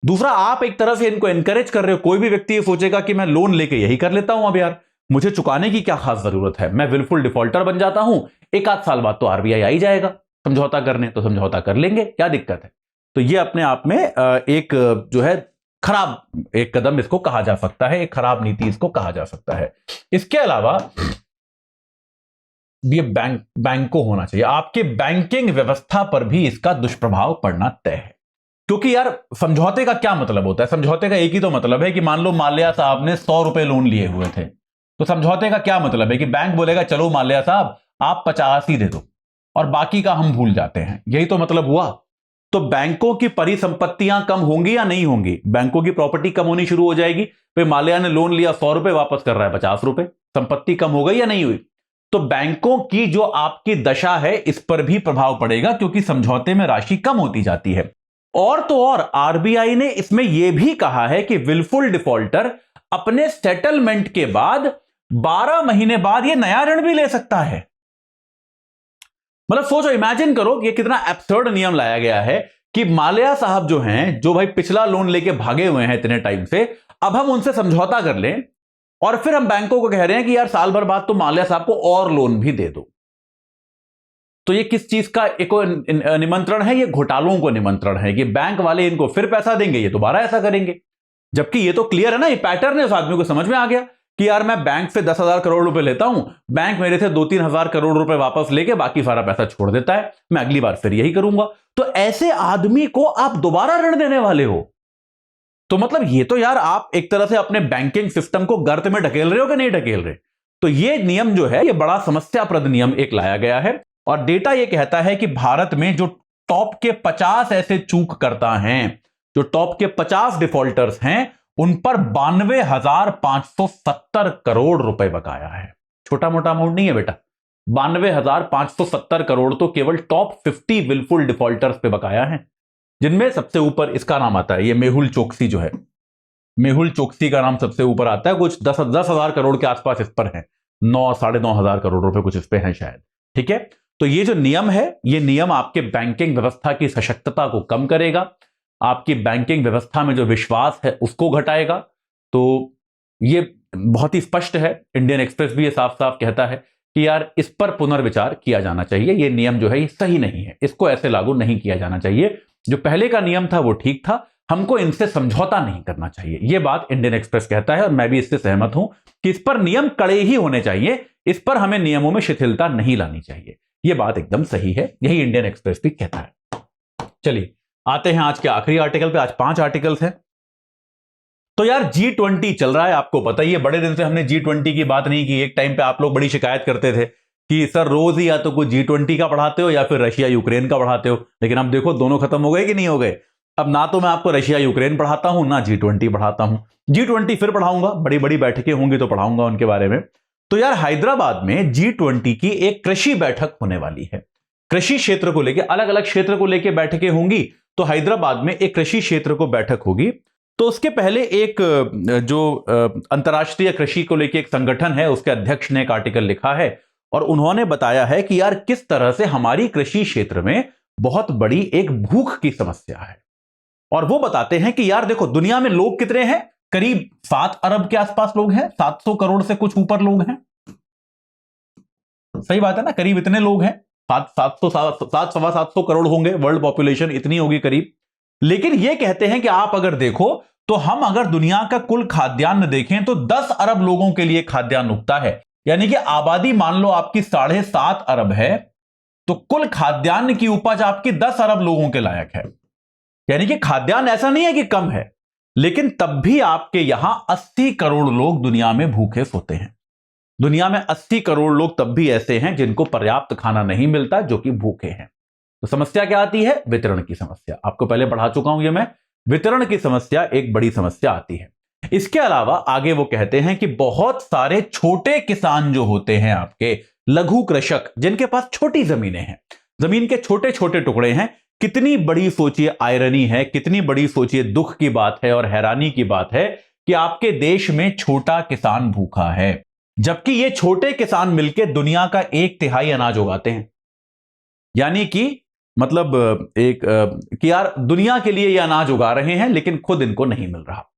दूसरा, आप एक तरह से इनको एनकरेज कर रहे हो। कोई भी व्यक्ति ये सोचेगा कि मैं लोन लेके यही कर लेता हूं, अब यार मुझे चुकाने की क्या खास जरूरत है, मैं विलफुल डिफॉल्टर बन जाता हूं, 1-8 साल बाद तो आरबीआई आ ही जाएगा समझौता करने, तो समझौता कर लेंगे, क्या दिक्कत है? तो ये अपने आप में एक जो है खराब एक कदम इसको कहा जा सकता है, एक खराब नीति इसको कहा जा सकता है। इसके अलावा ये बैंक को होना चाहिए, आपके बैंकिंग व्यवस्था पर भी इसका दुष्प्रभाव पड़ना तय है। क्योंकि यार, समझौते का क्या मतलब होता है? समझौते का एक ही तो मतलब है कि मान लो माल्या साहब ने 100 रुपए लोन लिए हुए थे, तो समझौते का क्या मतलब है कि बैंक बोलेगा चलो माल्या साहब आप 50 ही दे दो और बाकी का हम भूल जाते हैं, यही तो मतलब हुआ। तो बैंकों की परिसंपत्तियां कम होंगी या नहीं होंगी? बैंकों की प्रॉपर्टी कम होनी शुरू हो जाएगी। भाई माल्या ने लोन लिया 100 रुपए, वापस कर रहा है 50 रुपए, संपत्ति कम हो गई या नहीं हुई? तो बैंकों की जो आपकी दशा है, इस पर भी प्रभाव पड़ेगा, क्योंकि समझौते में राशि कम होती जाती है। और तो और आरबीआई ने इसमें यह भी कहा है कि विलफुल डिफॉल्टर अपने सेटलमेंट के बाद 12 महीने बाद यह नया ऋण भी ले सकता है। मतलब सोचो, इमेजिन करो कि कितना एब्सर्ड नियम लाया गया है कि माल्या साहब जो हैं, जो भाई पिछला लोन लेके भागे हुए हैं इतने टाइम से, अब हम उनसे समझौता कर लें और फिर हम बैंकों को कह रहे हैं कि यार साल भर बाद तो माल्या साहब को और लोन भी दे दो। तो ये किस चीज का एक निमंत्रण है? ये घोटालों को निमंत्रण है कि बैंक वाले इनको फिर पैसा देंगे, ये दोबारा ऐसा करेंगे। जबकि ये तो क्लियर है ना, ये पैटर्न है, उस आदमी को समझ में आ गया कि यार मैं बैंक से 10,000 करोड़ रुपए लेता हूं, बैंक मेरे से 2-3 हजार करोड़ रुपए वापस लेके बाकी सारा पैसा छोड़ देता है, मैं अगली बार फिर यही करूंगा। तो ऐसे आदमी को आप दोबारा ऋण देने वाले हो, तो मतलब ये तो यार आप एक तरह से अपने बैंकिंग सिस्टम को गर्त में ढकेल रहे हो कि नहीं ढकेल रहे। तो ये नियम जो है, ये बड़ा समस्याप्रद नियम एक लाया गया है। और डेटा ये कहता है कि भारत में जो टॉप के 50 ऐसे चूक करता हैं, जो टॉप के 50 डिफॉल्टर्स हैं, उन पर 92,570 करोड़ रुपए बकाया है। छोटा मोटा अमाउंट नहीं है बेटा, 92,570 करोड़ तो केवल टॉप 50 विलफुल डिफॉल्टर्स पे बकाया है, जिनमें सबसे ऊपर इसका नाम आता है, ये मेहुल चोकसी जो है, मेहुल चोकसी का नाम सबसे ऊपर आता है। कुछ 10,000 करोड़ के आसपास इस पर है, 9-9.5 करोड़ रुपए कुछ इस पे है शायद। ठीक है, तो ये जो नियम है, ये नियम आपके बैंकिंग व्यवस्था की सशक्तता को कम करेगा, आपकी बैंकिंग व्यवस्था में जो विश्वास है उसको घटाएगा। तो ये बहुत ही स्पष्ट है, इंडियन एक्सप्रेस भी ये साफ साफ कहता है कि यार इस पर पुनर्विचार किया जाना चाहिए, ये नियम जो है ये सही नहीं है, इसको ऐसे लागू नहीं किया जाना चाहिए। जो पहले का नियम था वो ठीक था, हमको इनसे समझौता नहीं करना चाहिए, ये बात इंडियन एक्सप्रेस कहता है। और मैं भी इससे सहमत हूं कि इस पर नियम कड़े ही होने चाहिए, इस पर हमें नियमों में शिथिलता नहीं लानी चाहिए, ये बात एकदम सही है, यही इंडियन एक्सप्रेस भी कहता है। चलिए आते हैं आज के आखिरी आर्टिकल पे। आज 5 आर्टिकल्स हैं। तो यार G20 चल रहा है, आपको पता ही है, बड़े दिन से हमने G20 की बात नहीं की। एक टाइम पे आप लोग बड़ी शिकायत करते थे कि सर रोज ही या तो कोई G20 का पढ़ाते हो या फिर रशिया यूक्रेन का पढ़ाते हो, लेकिन अब देखो दोनों खत्म हो गए कि नहीं हो गए। अब ना तो मैं आपको रशिया यूक्रेन पढ़ाता हूं, ना G20 पढ़ाता हूं। G20 फिर पढ़ाऊंगा, बड़ी बड़ी बैठकें होंगी तो पढ़ाऊंगा उनके बारे में। तो यार हैदराबाद में G20 की एक कृषि बैठक होने वाली है, कृषि क्षेत्र को लेकर, अलग अलग क्षेत्र को लेकर बैठकें होंगी। तो हैदराबाद में एक कृषि क्षेत्र को बैठक होगी। तो उसके पहले एक जो अंतर्राष्ट्रीय कृषि को लेकर एक संगठन है, उसके अध्यक्ष ने एक आर्टिकल लिखा है और उन्होंने बताया है कि यार किस तरह से हमारी कृषि क्षेत्र में बहुत बड़ी एक भूख की समस्या है। और वो बताते हैं कि यार देखो दुनिया में लोग कितने हैं, करीब 7 अरब के आसपास लोग हैं, 700 करोड़ से कुछ ऊपर लोग हैं। सही बात है ना, करीब इतने लोग हैं, 700-750 करोड़ होंगे, वर्ल्ड पॉपुलेशन इतनी होगी करीब। लेकिन ये कहते हैं कि आप अगर देखो तो हम अगर दुनिया का कुल खाद्यान्न देखें तो 10 अरब लोगों के लिए खाद्यान्न उगता है। यानी कि आबादी मान लो आपकी 7.5 अरब है, तो कुल खाद्यान्न की उपज आपकी 10 अरब लोगों के लायक है। यानी कि खाद्यान्न ऐसा नहीं है कि कम है, लेकिन तब भी आपके यहां 80 करोड़ लोग दुनिया में भूखे सोते हैं। दुनिया में 80 करोड़ लोग तब भी ऐसे हैं जिनको पर्याप्त खाना नहीं मिलता, जो कि भूखे हैं। तो समस्या क्या आती है? वितरण की समस्या। आपको पहले पढ़ा चुका हूं ये मैं, वितरण की समस्या एक बड़ी समस्या आती है। इसके अलावा आगे वो कहते हैं कि बहुत सारे छोटे किसान जो होते हैं, आपके लघु कृषक, जिनके पास छोटी जमीनें हैं, जमीन के छोटे छोटे टुकड़े हैं। कितनी बड़ी सोचिए आयरनी है, कितनी बड़ी सोचिए दुख की बात है और हैरानी की बात है कि आपके देश में छोटा किसान भूखा है, जबकि ये छोटे किसान मिलकर दुनिया का 1/3 अनाज उगाते हैं। यानी कि मतलब कि यार दुनिया के लिए ये अनाज उगा रहे हैं, लेकिन खुद इनको नहीं मिल रहा।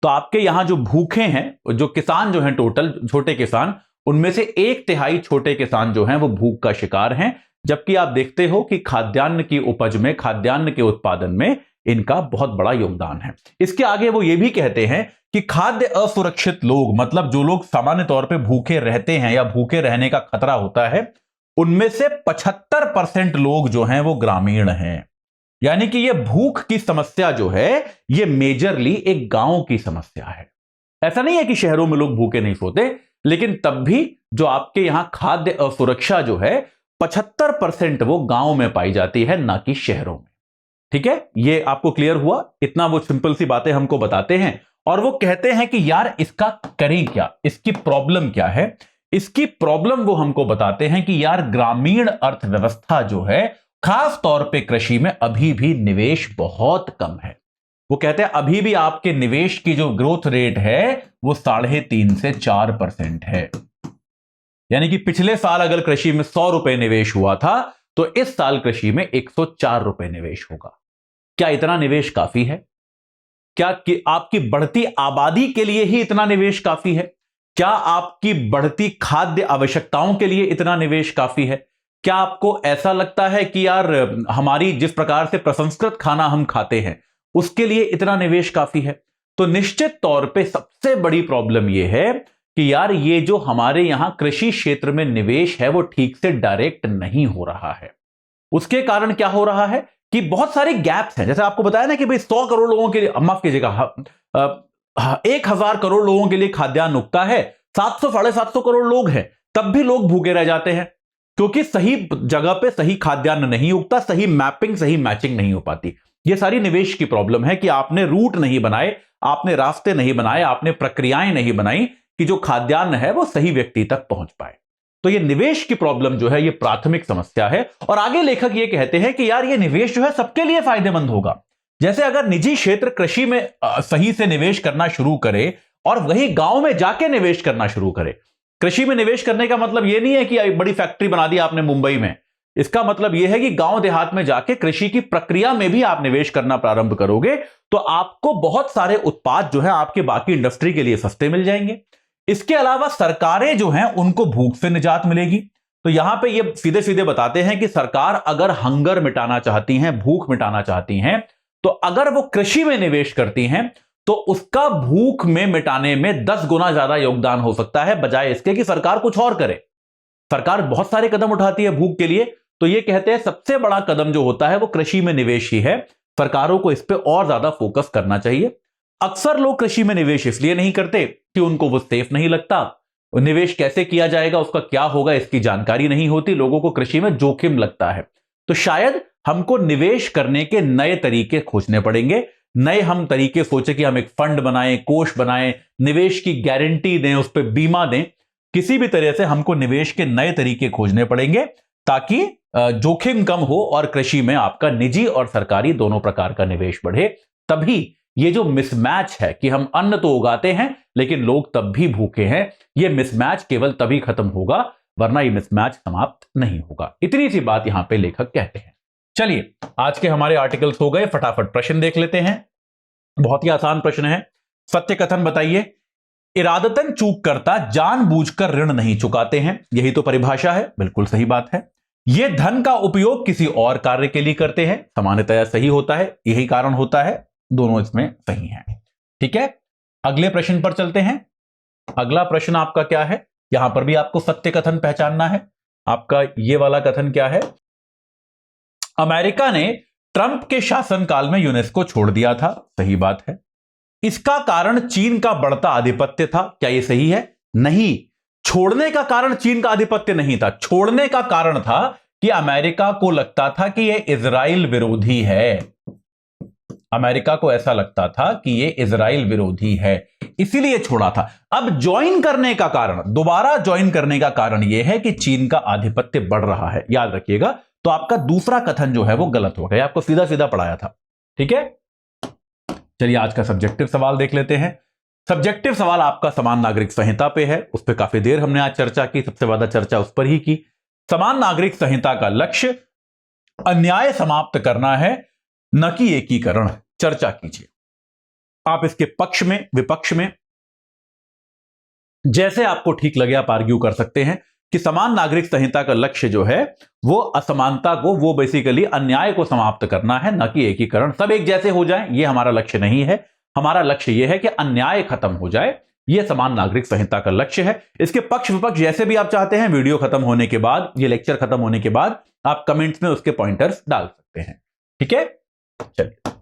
तो आपके यहां जो भूखे हैं, जो किसान जो हैं, टोटल छोटे किसान, उनमें से 1/3 छोटे किसान जो हैं वो भूख का शिकार हैं। जबकि आप देखते हो कि खाद्यान्न की उपज में, खाद्यान्न के उत्पादन में इनका बहुत बड़ा योगदान है। इसके आगे वो ये भी कहते हैं कि खाद्य असुरक्षित लोग, मतलब जो लोग सामान्य तौर पे भूखे रहते हैं या भूखे रहने का खतरा होता है, उनमें से 75% लोग जो हैं वो ग्रामीण हैं। यानी कि ये भूख की समस्या जो है ये मेजरली एक गांव की समस्या है। ऐसा नहीं है कि शहरों में लोग भूखे नहीं सोते, लेकिन तब भी जो आपके यहां खाद्य असुरक्षा जो है 75% वो गांव में पाई जाती है, ना कि शहरों में। ठीक है, ये आपको क्लियर हुआ? इतना वो सिंपल सी बातें हमको बताते हैं और वो कहते हैं कि यार इसका करें क्या, इसकी प्रॉब्लम क्या है। इसकी प्रॉब्लम वो हमको बताते हैं कि यार ग्रामीण अर्थव्यवस्था जो है, खास तौर पे कृषि में अभी भी निवेश बहुत कम है। वो कहते हैं अभी भी आपके निवेश की जो ग्रोथ रेट है वो 3.5 से 4% है। यानी कि पिछले साल अगर कृषि में 100 रुपए निवेश हुआ था, तो इस साल कृषि में 104 रुपए निवेश होगा। क्या इतना निवेश काफी है? क्या कि आपकी बढ़ती आबादी के लिए ही इतना निवेश काफी है? क्या आपकी बढ़ती खाद्य आवश्यकताओं के लिए इतना निवेश काफी है? क्या आपको ऐसा लगता है कि यार हमारी जिस प्रकार से प्रसंस्कृत खाना हम खाते हैं उसके लिए इतना निवेश काफी है? तो निश्चित तौर पे सबसे बड़ी प्रॉब्लम यह है कि यार ये जो हमारे यहां कृषि क्षेत्र में निवेश है वो ठीक से डायरेक्ट नहीं हो रहा है। उसके कारण क्या हो रहा है कि बहुत सारे गैप्स हैं। जैसे आपको बताया ना कि भाई 100 करोड़ लोगों के लिए, माफ कीजिएगा, 1000 करोड़ लोगों के लिए खाद्यान्न उगता है, 700 750 करोड़ लोग हैं, तब भी लोग भूखे रह जाते हैं क्योंकि सही जगह पे सही खाद्यान्न नहीं उगता, सही मैपिंग, सही मैचिंग नहीं हो पाती। यह सारी निवेश की प्रॉब्लम है कि आपने रूट नहीं बनाए, आपने रास्ते नहीं बनाए, आपने प्रक्रियाएं नहीं बनाई कि जो खाद्यान्न है वो सही व्यक्ति तक पहुंच पाए। तो ये निवेश की प्रॉब्लम जो है ये प्राथमिक समस्या है। और आगे लेखक ये कहते हैं कि यार ये निवेश जो है सबके लिए फायदेमंद होगा। जैसे अगर निजी क्षेत्र कृषि में सही से निवेश करना शुरू करे और वही गांव में जाके निवेश करना शुरू करे। कृषि में निवेश करने का मतलब यह नहीं है कि बड़ी फैक्ट्री बना दी आपने मुंबई में, इसका मतलब यह है कि गांव देहात में जाके कृषि की प्रक्रिया में भी आप निवेश करना प्रारंभ करोगे तो आपको बहुत सारे उत्पाद जो है आपके बाकी इंडस्ट्री के लिए सस्ते मिल जाएंगे। इसके अलावा सरकारें जो हैं उनको भूख से निजात मिलेगी। तो यहां पे ये सीधे सीधे बताते हैं कि सरकार अगर हंगर मिटाना चाहती हैं, भूख मिटाना चाहती हैं, तो अगर वो कृषि में निवेश करती हैं तो उसका भूख में मिटाने में 10 गुना ज्यादा योगदान हो सकता है, बजाय इसके कि सरकार कुछ और करे। सरकार बहुत सारे कदम उठाती है भूख के लिए, तो ये कहते हैं सबसे बड़ा कदम जो होता है वो कृषि में निवेश ही है। सरकारों को इस पे और ज्यादा फोकस करना चाहिए। अक्सर लोग कृषि में निवेश इसलिए नहीं करते कि उनको वो सेफ नहीं लगता, निवेश कैसे किया जाएगा, उसका क्या होगा, इसकी जानकारी नहीं होती, लोगों को कृषि में जोखिम लगता है। तो शायद हमको निवेश करने के नए तरीके खोजने पड़ेंगे, नए हम तरीके सोचे कि हम एक फंड बनाएं, कोष बनाएं, निवेश की गारंटी दें, उस पर बीमा दें। किसी भी तरह से हमको निवेश के नए तरीके खोजने पड़ेंगे ताकि जोखिम कम हो और कृषि में आपका निजी और सरकारी दोनों प्रकार का निवेश बढ़े। तभी ये जो मिसमैच है कि हम अन्न तो उगाते हैं लेकिन लोग तब भी भूखे हैं, ये मिसमैच केवल तभी खत्म होगा, वरना ये मिसमैच समाप्त नहीं होगा। इतनी सी बात यहां पे लेखक कहते हैं। चलिए आज के हमारे आर्टिकल्स हो गए, फटाफट प्रश्न देख लेते हैं। बहुत ही आसान प्रश्न है। सत्य कथन बताइए। इरादतन चूक करता जानबूझकर ऋण नहीं चुकाते हैं, यही तो परिभाषा है। बिल्कुल सही बात है। ये धन का उपयोग किसी और कार्य के लिए करते हैं, सामान्यतया सही होता है, यही कारण होता है, दोनों इसमें सही हैं। ठीक है, अगले प्रश्न पर चलते हैं। अगला प्रश्न आपका क्या है? यहां पर भी आपको सत्य कथन पहचानना है। आपका ये वाला कथन क्या है? अमेरिका ने ट्रंप के शासनकाल में यूनेस्को छोड़ दिया था, सही बात है। इसका कारण चीन का बढ़ता आधिपत्य था, क्या यह सही है? नहीं, छोड़ने का कारण चीन का आधिपत्य नहीं था। छोड़ने का कारण था कि अमेरिका को लगता था कि यह इजराइल विरोधी है। अमेरिका को ऐसा लगता था कि यह इजराइल विरोधी है, इसीलिए छोड़ा था। अब ज्वाइन करने का कारण, दोबारा ज्वाइन करने का कारण यह है कि चीन का आधिपत्य बढ़ रहा है, याद रखिएगा। तो आपका दूसरा कथन जो है वो गलत हो गया, आपको सीधा सीधा पढ़ाया था। ठीक है, चलिए आज का सब्जेक्टिव सवाल देख लेते हैं। सब्जेक्टिव सवाल आपका समान नागरिक संहिता पे है, उस पर काफी देर हमने आज चर्चा की, सबसे ज्यादा चर्चा उस पर ही की। समान नागरिक संहिता का लक्ष्य अन्याय समाप्त करना है, न कि एकीकरण। चर्चा कीजिए। आप इसके पक्ष में, विपक्ष में, जैसे आपको ठीक लगे आप आर्ग्यू कर सकते हैं कि समान नागरिक संहिता का लक्ष्य जो है वो असमानता को, वो बेसिकली अन्याय को समाप्त करना है, न कि एकीकरण। सब एक जैसे हो जाए, ये हमारा लक्ष्य नहीं है। हमारा लक्ष्य यह है कि अन्याय खत्म हो जाए, यह समान नागरिक संहिता का लक्ष्य है। इसके पक्ष विपक्ष जैसे भी आप चाहते हैं, वीडियो खत्म होने के बाद, ये लेक्चर खत्म होने के बाद आप कमेंट्स में उसके पॉइंटर्स डाल सकते हैं। ठीक है, चलिए।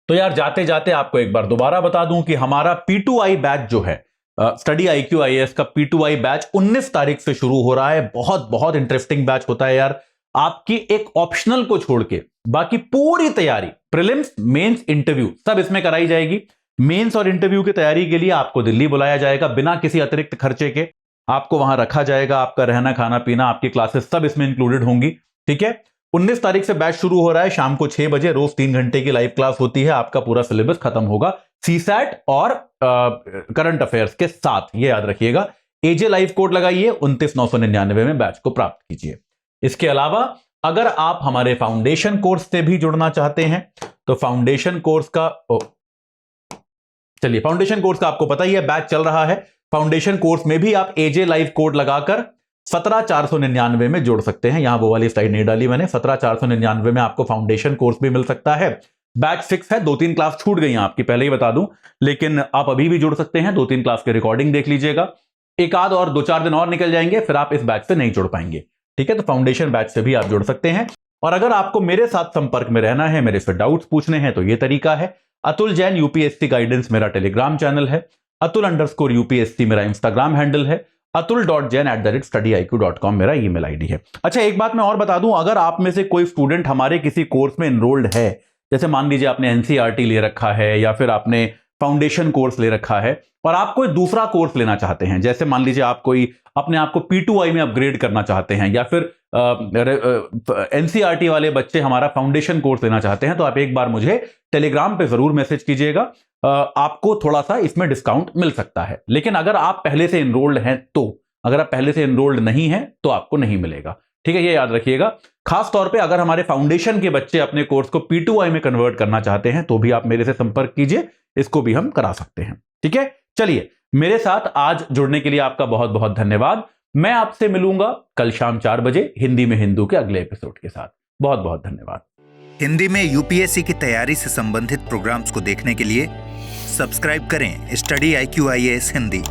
तो यार जाते जाते आपको एक बार दोबारा बता दूं कि हमारा P2I बैच जो है, स्टडी IQ IAS का P2I बैच 19 तारीख से शुरू हो रहा है। बहुत बहुत इंटरेस्टिंग बैच होता है यार। आपकी एक ऑप्शनल को छोड़ के बाकी पूरी तैयारी, प्रीलिम्स, मेंस, इंटरव्यू सब इसमें कराई जाएगी। मेंस और इंटरव्यू की तैयारी के लिए आपको दिल्ली बुलाया जाएगा बिना किसी अतिरिक्त खर्चे के, आपको वहां रखा जाएगा। आपका रहना, खाना, पीना, आपकी क्लासेस सब इसमें इंक्लूडेड होंगी। ठीक है, 19 तारीख से बैच शुरू हो रहा है, शाम को 6 बजे, रोज 3 घंटे की लाइव क्लास होती है। आपका पूरा सिलेबस खत्म होगा CSAT और करंट अफेयर्स के साथ, ये याद रखिएगा। AJ लाइव कोड लगाइए, 29,999 में बैच को प्राप्त कीजिए। इसके अलावा अगर आप हमारे फाउंडेशन कोर्स से भी जुड़ना चाहते हैं तो फाउंडेशन कोर्स का, चलिए फाउंडेशन कोर्स का आपको पता ही है, बैच चल रहा है। फाउंडेशन कोर्स में भी आप एजे लाइव कोड लगाकर 17,499 में जोड़ सकते हैं। यहां वो वाली स्लाइड नहीं डाली मैंने। 17,499 में आपको फाउंडेशन कोर्स भी मिल सकता है। बैच फिक्स है, 2-3 क्लास छूट गई हैं आपकी, पहले ही बता दूं, लेकिन आप अभी भी जुड़ सकते हैं। 2-3 क्लास की रिकॉर्डिंग देख लीजिएगा। एक आध और 2-4 दिन और निकल जाएंगे, फिर आप इस बैच से नहीं जुड़ पाएंगे। ठीक है, तो फाउंडेशन बैच से भी आप जुड़ सकते हैं। और अगर आपको मेरे साथ संपर्क में रहना है, मेरे से डाउट्स पूछने हैं, तो ये तरीका है। अतुल जैन यूपीएससी गाइडेंस मेरा टेलीग्राम चैनल है। अतुल_UPSC मेरा इंस्टाग्राम हैंडल है। atul.jain@studyIQ.com मेरा ईमेल आईडी है। अच्छा, एक बात मैं और बता दूं, अगर आप में से कोई स्टूडेंट हमारे किसी कोर्स में एनरोल्ड है, जैसे मान लीजिए आपने एनसीईआरटी ले रखा है या फिर आपने फाउंडेशन कोर्स ले रखा है और आप कोई दूसरा कोर्स लेना चाहते हैं, जैसे मान लीजिए आप कोई अपने आप को P2I में अपग्रेड करना चाहते हैं या फिर एनसीईआरटी वाले बच्चे हमारा फाउंडेशन कोर्स लेना चाहते हैं, तो आप एक बार मुझे टेलीग्राम पे जरूर मैसेज कीजिएगा। आपको थोड़ा सा इसमें डिस्काउंट मिल सकता है। लेकिन अगर आप पहले से एनरोल्ड हैं तो, अगर आप पहले से एनरोल्ड नहीं हैं तो आपको नहीं मिलेगा। ठीक है, ये याद रखिएगा। खास तौर पे अगर हमारे फाउंडेशन के बच्चे अपने कोर्स को P2I में कन्वर्ट करना चाहते हैं तो भी आप मेरे से संपर्क कीजिए, इसको भी हम करा सकते हैं। ठीक है, चलिए, मेरे साथ आज जुड़ने के लिए आपका बहुत बहुत धन्यवाद। मैं आपसे मिलूंगा कल शाम 4 बजे हिंदी में हिंदू के अगले एपिसोड के साथ। बहुत बहुत धन्यवाद। हिंदी में यूपीएससी की तैयारी से संबंधित प्रोग्राम्स को देखने के लिए सब्सक्राइब करें स्टडी IQ IAS हिंदी।